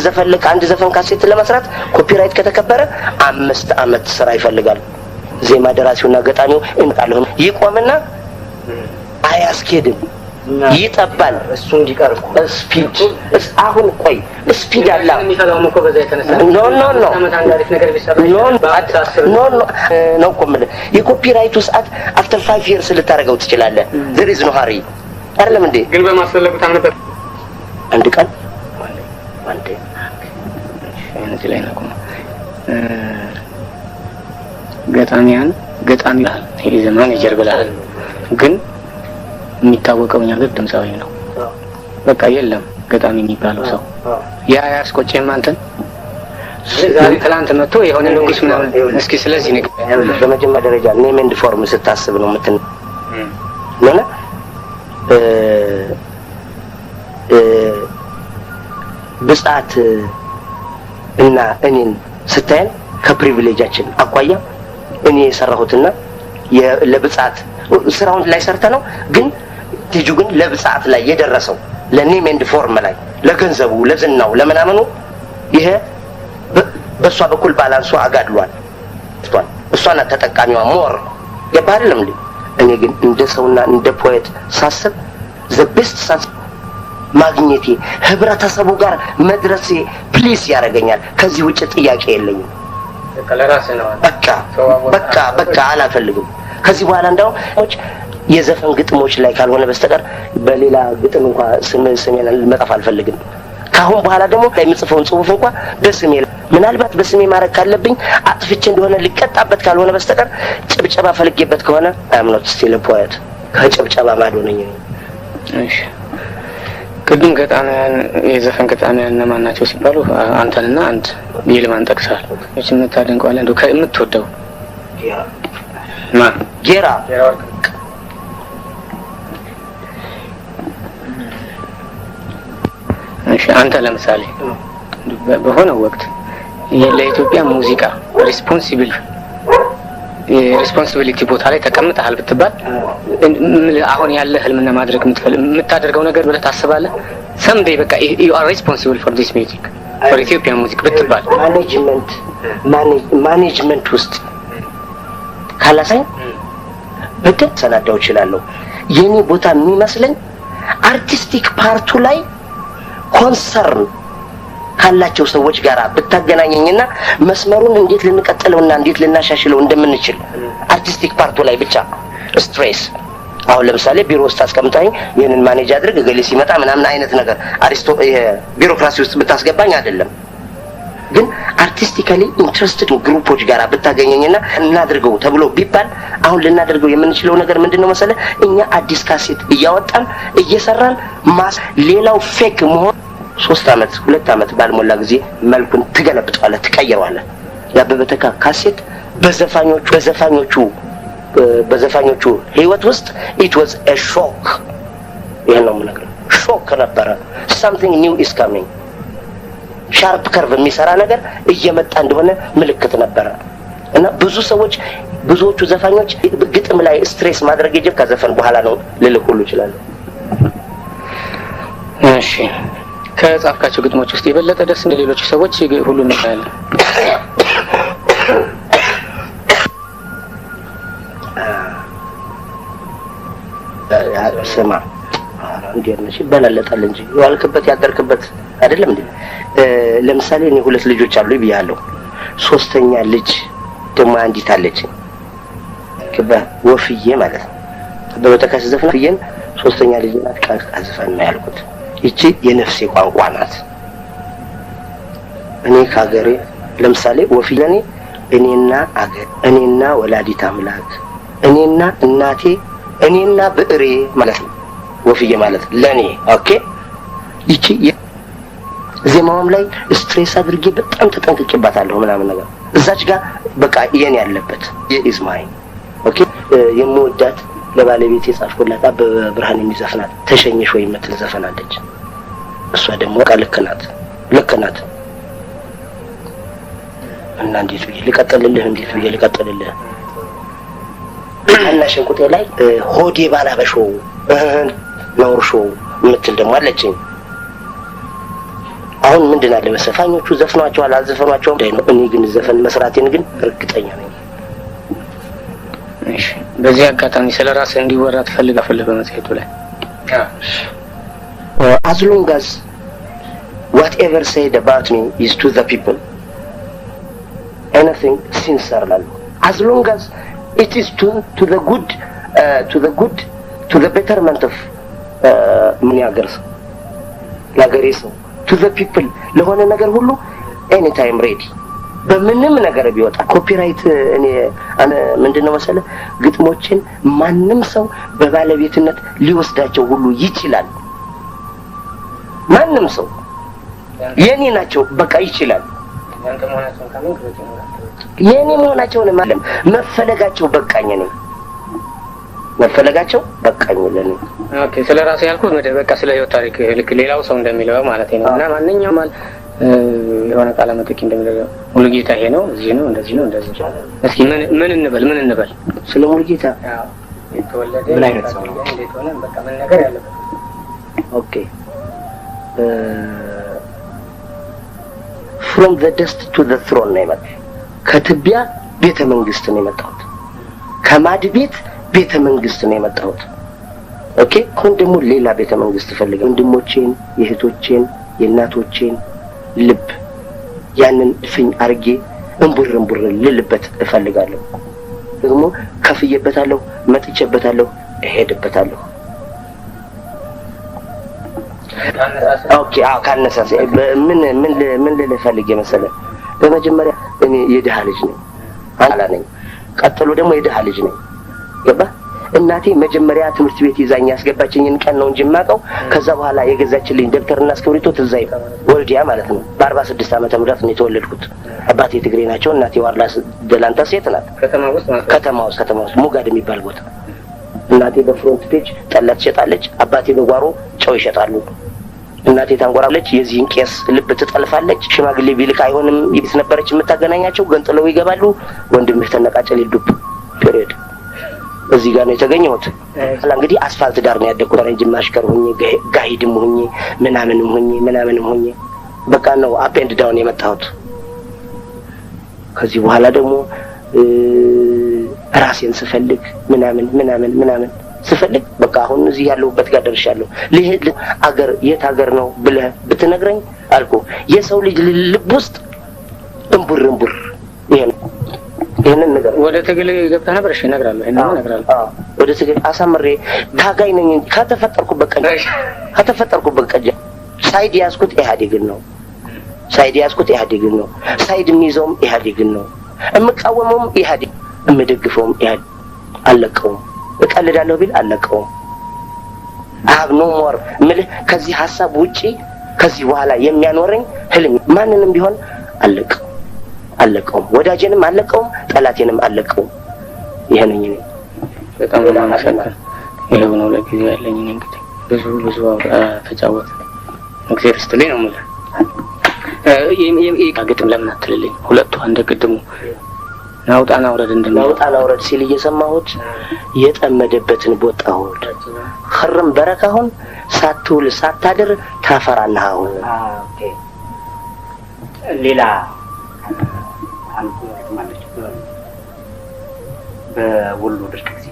ዘፈን ካሴት ለመስራት ኮፒራይት ከተከበረ 5 ዓመት ስራ ይፈልጋል። ዜማ ደራሲውና ገጣሚው እንቃለሁ ይቆምና አያስኬድም፣ ይጠባል። እሱ እንዲቀርብ ስፒድ አሁን ቆይ ስፒድ አላ የሚፈላው እኮ በዛ የተነሳ ኖ እኮ የምልህ የኮፒራይቱ ሰዓት አፍተር 5 years ልታረገው ትችላለህ። there is no hurry አይደለም እንዴ? ግን በማስፈለጉ ታምነበት አንድ ቀን አይነት ላይ ነው ገጣሚ ይላል ይሄ ዘመን ይጀርብላል። ግን የሚታወቀው እኛ ግን ድምጻዊ ነው። በቃ የለም ገጣሚ የሚባለው ሰው ያ ያስቆጨኝ አንተን ዛሬ ትላንት መጥቶ የሆነ ንጉስ ምናምን እስኪ ስለዚህ ነው በመጀመሪያ ደረጃ ኔም ኤንድ ፎርም ስታስብ ነው ለና ብጻት እና እኔን ስታየን ከፕሪቪሌጃችን አኳያ እኔ የሰራሁትና ለብጻት ስራውን ላይ ሰርተ ነው። ግን ትጁ ግን ለብጻት ላይ የደረሰው ለኔም ኤንድ ፎርም ላይ ለገንዘቡ ለዝናው ለምናምኑ ይሄ በሷ በኩል ባላንሱ አጋድሏል። እሷና ተጠቃሚዋ ሞር የባልም እንዴ እኔ ግን እንደ ሰውና እንደ ፖኤት ሳስብ the best ማግኘቴ ህብረተሰቡ ጋር መድረሴ ፕሊስ ያረጋኛል። ከዚህ ውጭ ጥያቄ የለኝም። በቃ አላፈልግም። ከዚህ በኋላ እንደው የዘፈን ግጥሞች ላይ ካልሆነ በስተቀር በሌላ ግጥም እንኳን ስሜን መጻፍ አልፈልግም። ካሁን በኋላ ደግሞ የምጽፈውን ጽሁፍ እንኳን በስሜ ምናልባት በስሜ ማረክ ካለብኝ አጥፍቼ እንደሆነ ሊቀጣበት ካልሆነ በስተቀር ጭብጨባ ፈልጌበት ከሆነ I'm not still a poet ከጭብጨባ ማዶ ነኝ። እሺ ቅድም ገጣሚያን የዘፈን ገጣሚያን እነማን ናቸው ሲባሉ አንተንና አንድ ይልማን ጠቅሰሃል። እቺ የምታደንቀው አለ እንደው ከምትወደው ማን? ጌራ እሺ አንተ ለምሳሌ በሆነ ወቅት ለኢትዮጵያ ሙዚቃ ሪስፖንሲቢሊቲ ቦታ ላይ ተቀምጠሃል ብትባል አሁን ያለ ህልምና ማድረግ የምታደርገው ነገር ብለህ ታስባለህ? someday በቃ you are responsible for this music for Ethiopian music ብትባል ማኔጅመንት ውስጥ ካላሳይ በደንብ ሰናዳው እችላለሁ። የኔ ቦታ የሚመስለኝ አርቲስቲክ ፓርቱ ላይ ኮንሰርን ካላቸው ሰዎች ጋር ብታገናኘኝና መስመሩን እንዴት ልንቀጥለውና እንዴት ልናሻሽለው እንደምንችል አርቲስቲክ ፓርቱ ላይ ብቻ ስትሬስ አሁን ለምሳሌ ቢሮ ውስጥ አስቀምጣኝ ይሄንን ማኔጅ አድርግ ገሌ ሲመጣ ምናምን አይነት ነገር ቢሮክራሲ ውስጥ ብታስገባኝ አይደለም። ግን አርቲስቲካሊ ኢንትረስትድ ግሩፖች ጋር ብታገኘኝና እናድርገው ተብሎ ቢባል አሁን ልናደርገው የምንችለው ነገር ምንድነው መሰለ? እኛ አዲስ ካሴት እያወጣን እየሰራን ሌላው ፌክ መሆን 3 አመት 2 አመት ባልሞላ ጊዜ መልኩን ትገለብጠዋለህ፣ ትቀይረዋለህ። ያበበተካ ካሴት በዘፋኞቹ ህይወት ውስጥ it was a shock። ይሄ ነው የምነግርህ፣ ሾክ ነበረ። something new is coming። ሻርፕ ከርቭ የሚሰራ ነገር እየመጣ እንደሆነ ምልክት ነበረ እና ብዙዎቹ ዘፋኞች ግጥም ላይ ስትሬስ ማድረግ ከዘፈን በኋላ ነው ልልህ ሁሉ ይችላል። እሺ ከጻፍካቸው ግጥሞች ውስጥ የበለጠ ደስ እንደ ሌሎች ሰዎች ሁሉ ይላል ስማ እንዴት ነሽ ይበላለጣል እንጂ ያልክበት ያደርክበት አይደለም እንዴ? ለምሳሌ እኔ 2 ልጆች አሉ ብያለሁ። 3ኛ ልጅ ደግሞ አንዲት አለች ወፍዬ ማለት ነው። በተካስ ዘፈን ወፍዬን 3ኛ ልጅ ናት ካዝፈን ነው ያልኩት። ይቺ የነፍሴ ቋንቋ ናት። እኔ ካገሬ ለምሳሌ ወፍዬ እኔና አገር እኔና ወላዲት አምላክ እኔና እናቴ እኔና ብዕሬ ማለት ነው ወፍዬ ማለት ለኔ ኦኬ። ይቺ ዜማውም ላይ ስትሬስ አድርጌ በጣም ተጠንቅቄባታለሁ ምናምን ነገር እዛች ጋር በቃ የኔ ያለበት is mine ኦኬ። የምወዳት ለባለቤቴ ጻፍኩላት አበበ ብርሃን የሚዘፍናት ተሸኘሽ ወይ የምትል ዘፈናለች። እሷ ደግሞ ልክ ናት እና እንዴት ብዬ ልቀጥልልህ እና ሽንቁጤ ላይ ሆዴ ባላበሾ ነውርሾ ምትል ደግሞ አለችኝ። አሁን ምንድን አለ መሰለህ ፋኞቹ ዘፍኗቸዋል አልዘፈኗቸውም ነው። እኔ ግን ዘፈን መስራቴን ግን እርግጠኛ ነኝ። እሺ በዚህ አጋጣሚ ስለራስህ እንዲወራ ትፈልጋለህ በመጽሔቱ ላይ? as long as whatever said about me is to the people, anything sincere, as long as it is to the good, to the betterment of ምን ያገርስ ለሀገሬ ሰው to the people ለሆነ ነገር ሁሉ anytime ready በምንም ነገር ቢወጣ ኮፒራይት እኔ ምንድነው መሰለህ ግጥሞችን ማንም ሰው በባለቤትነት ሊወስዳቸው ሁሉ ይችላል። ማንም ሰው የኔ ናቸው በቃ ይችላል። የኔ መሆናቸውን ማለት መፈለጋቸው በቃኝ ነው ለኔ። ኦኬ ስለራሴ ያልኩት በቃ ስለ ህይወት ታሪክ ልክ ሌላው ሰው እንደሚለው ማለት ነው። እና ማንኛውም ማለት የሆነ ቃለ መጠይቅ እንደሚለው ሙሉጌታ ይሄ ነው እዚህ ነው እንደዚህ ነው። እስኪ ምን እንበል ስለ ሙሉጌታ? የተወለደ ምን አይነት ሰው ነው? እንዴት ሆነ? በቃ ምን ነገር ያለበት። ኦኬ from the dust to the throne ነው የመጣው። ከትቢያ ቤተ መንግስት ነው የመጣሁት። ከማድ ቤት ቤተ መንግስት ነው የመጣሁት። ኦኬ አሁን ደግሞ ሌላ ቤተ መንግስት ፈልገው ወንድሞቼን የእህቶቼን የእናቶቼን ልብ ያንን ፍኝ አርጌ እንቡር ልልበት እፈልጋለሁ። ደግሞ ከፍየበታለሁ፣ መጥቼበታለሁ፣ እሄድበታለሁ። ኦኬ ካነሳስ ምን ልፈልግ መሰለህ? በመጀመሪያ እኔ የድሃ ልጅ ነኝ ነኝ። ቀጥሎ ደግሞ የድሃ ልጅ ነኝ። ገባ? እናቴ መጀመሪያ ትምህርት ቤት ይዛኝ ያስገባችኝን ቀን ነው እንጂ የማውቀው ከዛ በኋላ የገዛችልኝ ደብተርና እስክሪብቶ ትዝ አይልም። ወልዲያ ማለት ነው። በ46 ዓመተ ምህረት ነው የተወለድኩት። አባቴ ትግሬ ናቸው፣ እናቴ ዋርላ ደላንታ ሴት ናት። ከተማ ውስጥ ሙጋድ የሚባል ቦታ። እናቴ በፍሮንት ፔጅ ጠላ ትሸጣለች፣ አባቴ በጓሮ ጨው ይሸጣሉ። እናቴ ታንጎራለች፣ የዚህን ቄስ ልብ ትጠልፋለች። ሽማግሌ ቢልክ አይሆንም ይብስ ነበረች የምታገናኛቸው። ገንጥለው ይገባሉ። ወንድምህ ተነቃጨል ይዱብ ፔሪድ እዚህ ጋር ነው የተገኘሁት። እንግዲህ አስፋልት ዳር ነው ያደኩት። ረንጅም ማሽከር ሆኜ ጋይድም ሆኜ ምናምንም ሆኜ በቃ ነው አፕ ኤንድ ዳውን የመጣሁት። ከዚህ በኋላ ደግሞ ራሴን ስፈልግ ምናምን ስፈልግ በቃ አሁን እዚህ ያለሁበት ጋር ደርሻለሁ። ልሄድ አገር የት አገር ነው ብለህ ብትነግረኝ አልኩ የሰው ልጅ ልብ ውስጥ እንቡር ይሄንን ነገር ወደ ትግል ገብተህ ነበር? እሺ እነግራለሁ። ወደ ትግል አሳምሬ ታጋይ ነኝ። ከተፈጠርኩበት ቀን ሳይድ ያስኩት ኢህአዴግን ነው። ሳይድ የሚይዘውም ኢህአዴግን ነው። እምቃወመውም ኢህአዴግ፣ እምደግፈውም ኢህአዴግ። አለቀውም። እቀልዳለሁ ቢል አለቀውም። አብ ኖ ሞር ምልህ ከዚህ ሐሳብ ውጪ ከዚህ በኋላ የሚያኖረኝ ህልም ማንንም ቢሆን አለቀውም። ወዳጄንም አለቀውም፣ ጠላቴንም አለቀውም። ይሄ ነኝ እኔ። በጣም ማመሰግናለሁ። ይሄው ነው ለጊዜው ያለኝ። እንግዲህ ብዙ ተጫወተ እግዚአብሔር ይስጥልኝ ነው የምልህ። ግጥም ለምን አትልልኝ? ሁለቱ አንድ ግጥሙ ናውጣና አውረድ ሲል እየሰማሁት የጠመደበትን ቦጣሁት خرم በረካሁን ሳትውል ሳታድር ታፈራለህ። አሁን ኦኬ ሌላ አንዱ ማለት በወሎ ድርቅ ጊዜ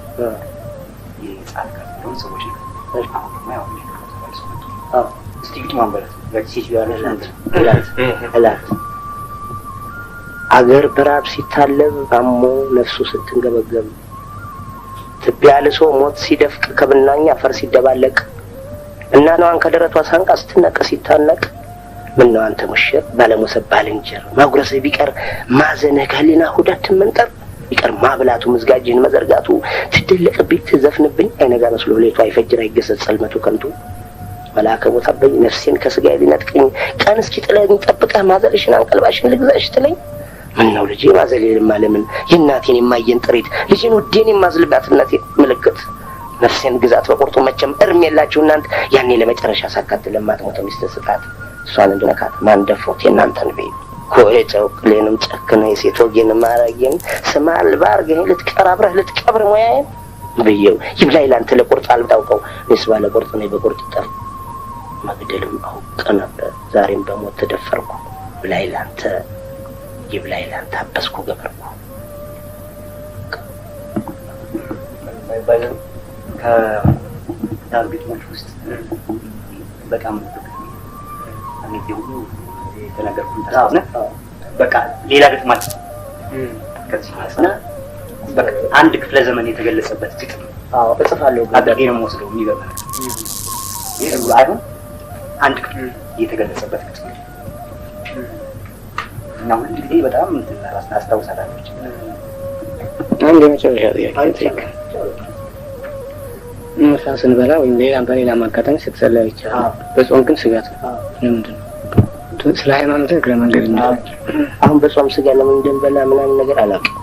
የጻፈ ነው ሰዎች ነው። አሁን ደግሞ ያው እስቲ ግጥሟን በለት ለሲሲ ያለላት አገር በራብ ሲታለብ አሞ ነፍሱ ስትንገበገብ ትቢያ ልሶ ሞት ሲደፍቅ ከብናኛ አፈር ሲደባለቅ እናቷን ከደረቷ ሳንቃ ስትነቀ ሲታነቅ ምነው አንተ ሙሽር ባለሙሰብ ባልንጀር ማጉረስህ ቢቀር ማዘንህ ከሊና ሁዳት መንጠር ቢቀር ማብላቱ ምዝጋጅን መዘርጋቱ ትደለቅብኝ ትዘፍንብኝ አይነጋ መስሎ ሌቱ አይፈጅር አይገሰጽ ጸልመቱ ከንቱ መላከ ሞታበኝ ነፍሴን ከስጋዬ ሊነጥቀኝ ቀን እስኪ ጥለኝ ጠብቀህ ማዘልሽን አንቀልባሽን ልግዛሽ ትለኝ ምነው ልጄ ማዘሌን ማለምን የእናቴን የማየን ጥሪት ልጄን ወዴን የማዝልባት እናቴ ምልክት ነፍሴን ግዛት በቁርጡ መቼም እርም የላችሁ እናንተ። ያኔ ለመጨረሻ ሳካትል ለማትሞተው ሚስት ስጣት እሷን እንድነካት ማን ደፍሮት የእናንተን ቤት ኮይ ጨውቅሌንም ጨክነ የሴት ወጌን ማረጌን ስማ አልባርገኝ ልትቀራብረህ ልትቀብር ሙያዬን ብዬው ይብላኝ ላንተ ለቁርጥ አልታውቀው እኔስ ባለ ቁርጥ ነኝ በቁርጥ ጠር መግደልም አውቅ ነበር ዛሬም በሞት ተደፈርኩ ብላኝ ላንተ ይብላኝ ላንተ አበስኩ ገበርኩ ባይዘን ከታርጌቶች ውስጥ በጣም አንዴ ሁሉ የተናገርኩት ታስነ በቃ ሌላ ግጥማት ከዚህ ማስና በቃ አንድ ክፍለ ዘመን የተገለጸበት ግጥም እጽፋለሁ አድርጌ ነው የምወስደው የሚገርም ይሄ አይሆን አንድ ክፍል የተገለጸበት ግጥም ነው እንግዲህ በጣም ራስ አስታውሳለች አንድ የመጨረሻ ጥያቄ ምሳ ስንበላ ወይም በሌላ ማጋጠም ስትሰላ ይቻላል በጾም ግን ስጋት ነው ለምንድን ነው ስለ ሃይማኖት እግረ መንገድ ነው አሁን በጾም ስጋ ለምን እንደምበላ ምናምን ነገር አላውቅም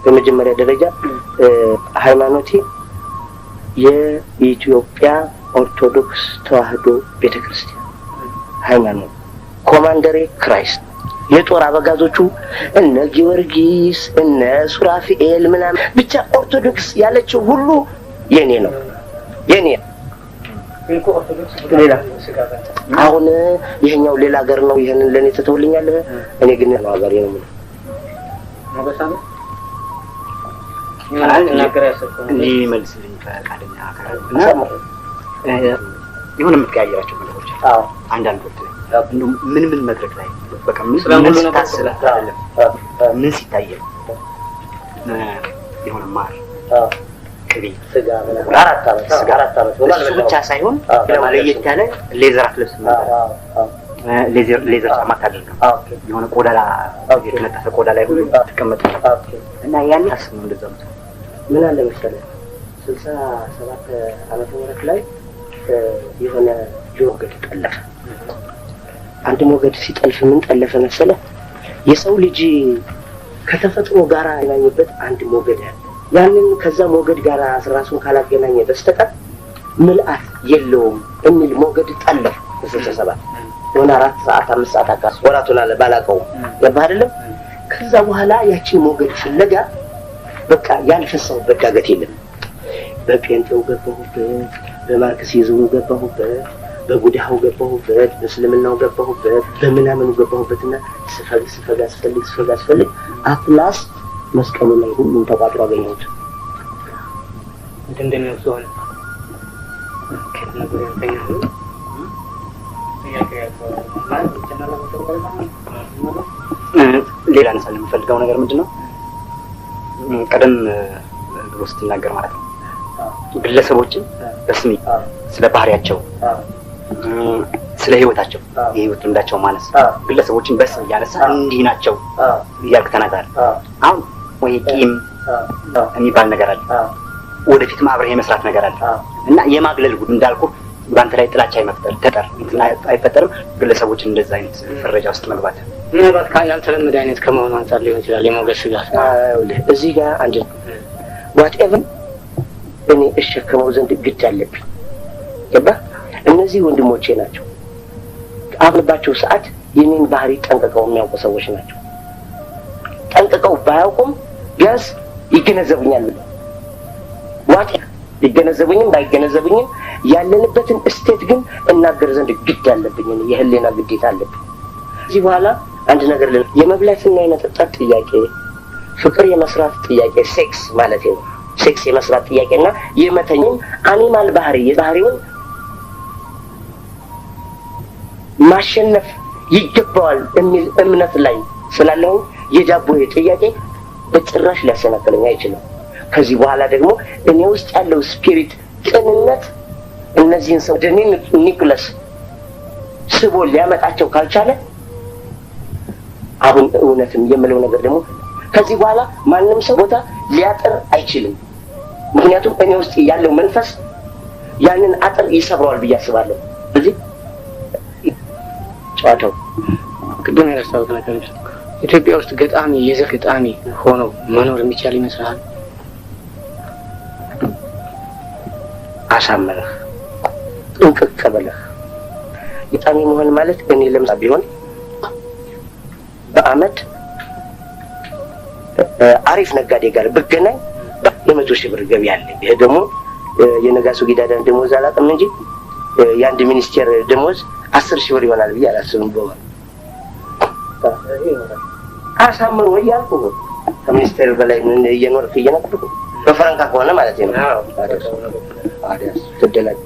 በመጀመሪያ ደረጃ ሃይማኖቴ የኢትዮጵያ ኦርቶዶክስ ተዋህዶ ቤተክርስቲያን ሃይማኖት ኮማንደሬ ክራይስት የጦር አበጋዞቹ እነ ጊዮርጊስ እነ ሱራፊኤል ምናምን ብቻ ኦርቶዶክስ ያለችው ሁሉ የኔ ነው የኔ እንኮ ኦርቶዶክስ ሌላ አሁን ይሄኛው ሌላ ሀገር ነው ይሄንን ለኔ ተተውልኛል እኔ ግን ነው ሀገሬ ነው ማበሳለ እናገር ያሰብኩት እንዴ መልስልኝ ፈቃደኛ ካረና የሆነ የምትቀያየራቸው ነገሮች አንዳንድ ወቅት ምን መድረክ ላይ በቃ ምን ስታስብ አይደለም ምን ሲታየ የሆነ ማር ቅቤ ስጋ አራት አመት እሱ ብቻ ሳይሆን ለየት ያለ ሌዘር አትለብስ ሌዘር ጫማ ታደርገው የሆነ ቆዳ የተነጠፈ ቆዳ ላይ ሁሉ ተቀመጠ እና ያን ታስብ ነው እንደዛ ምን አለ መሰለህ 67 ዓመተ ምህረት ላይ የሆነ ጆገት ጠለፈ አንድ ሞገድ ሲጠልፍ ምን ጠለፈ መሰለህ የሰው ልጅ ከተፈጥሮ ጋር ያገናኘበት አንድ ሞገድ ያለ ያንን ከዛ ሞገድ ጋር ራሱን ካላገናኘ በስተቀር ምልአት የለውም የሚል ሞገድ ጠለፈ በ67 የሆነ 4 ሰዓት 5 ሰዓት አካስ ወራቱን አለ ባላቀው ገባ አይደለም ከዛ በኋላ ያቺ ሞገድ ፍለጋ በቃ ያልፈሰውበት ዳገት የለም በጴንጤው ገባሁበት በማርክሲዝሙ ገባሁበት በቡድሃው ገባሁበት በእስልምናው ገባሁበት በምናምኑ ገባሁበትና ስፈጋ አትላስ መስቀሉ ላይ ሁሉም ተቋጥሮ አገኘሁት እንደነው ሆነ ከነገሩ ያንተኛው ሌላ ነሳል የምፈልገው ነገር ምንድነው ቀደም ብሎ ስትናገር ማለት ነው ግለሰቦችን በስሜ ስለ ባህሪያቸው ስለ ህይወታቸው የህይወት ልምዳቸው ማለት ግለሰቦችን በስም ያነሳ እንዲህ ናቸው ያልክ ተናገር አሁን ወይ ቂም የሚባል ነገር አለ ወደፊት ማብረህ የመስራት ነገር አለ እና የማግለል ጉድ እንዳልኩ ባንተ ላይ ጥላቻ አይመጣም ተጠር አይፈጠርም ግለሰቦችን እንደዛ አይነት ፍረጃ ውስጥ መግባት ምናልባት ያልተለመደ አይነት ከመሆኑ አንፃር ሊሆን ይችላል የሞገስ ስጋት እዚህ ጋር አንድ whatever እኔ እሸከመው ዘንድ ግድ አለብኝ ገባ እነዚህ ወንድሞቼ ናቸው አብልባቸው ሰዓት የኔን ባህሪ ጠንቅቀው የሚያውቁ ሰዎች ናቸው ጠንቅቀው ባያውቁም ቢያንስ ይገነዘቡኛል ዋት ይገነዘቡኝም ባይገነዘቡኝም ያለንበትን ስቴት ግን እናገር ዘንድ ግድ አለብኝ የህሊና ግዴታ አለብኝ እዚህ በኋላ አንድ ነገር የመብላትና የመጠጣት ጥያቄ ፍቅር የመስራት ጥያቄ ሴክስ ማለት ነው ሴክስ የመስራት ጥያቄና የመተኝም አኒማል ባህሪውን ማሸነፍ ይገባዋል የሚል እምነት ላይ ስላለው የጃቦ ጥያቄ በጭራሽ ሊያሰናክለኝ አይችልም ከዚህ በኋላ ደግሞ እኔ ውስጥ ያለው ስፒሪት ቅንነት እነዚህን ሰው ደኒን ኒኮላስ ስቦ ሊያመጣቸው ካልቻለ አሁን እውነትም የምለው ነገር ደግሞ ከዚህ በኋላ ማንንም ሰው ቦታ ሊያጥር አይችልም ምክንያቱም እኔ ውስጥ ያለው መንፈስ ያንን አጥር ይሰብረዋል ብዬ አስባለሁ ስለዚህ ጫታው ቅድም ያነሳሁት ነገር ኢትዮጵያ ውስጥ ገጣሚ የዘር ገጣሚ ሆኖ መኖር የሚቻል ይመስላል አሳምረህ ጥንቅቅ ብለህ ገጣሚ መሆን ማለት እኔ ለምሳሌ ቢሆን በአመት አሪፍ ነጋዴ ጋር ብገናኝ የ100,000 ብር ገቢ አለኝ። ይሄ ደግሞ የነጋሶ ጊዳዳን ደሞዝ አላውቅም እንጂ የአንድ ሚኒስቴር ደሞዝ 10,000 ብር ይሆናል ብዬ አላስብም። በወር አሳምሮ እያልኩ ከሚኒስቴር በላይ ምን እየኖርክ እየነገርኩ በፈረንካ ከሆነ ማለት ነው። አዲስ ትደላል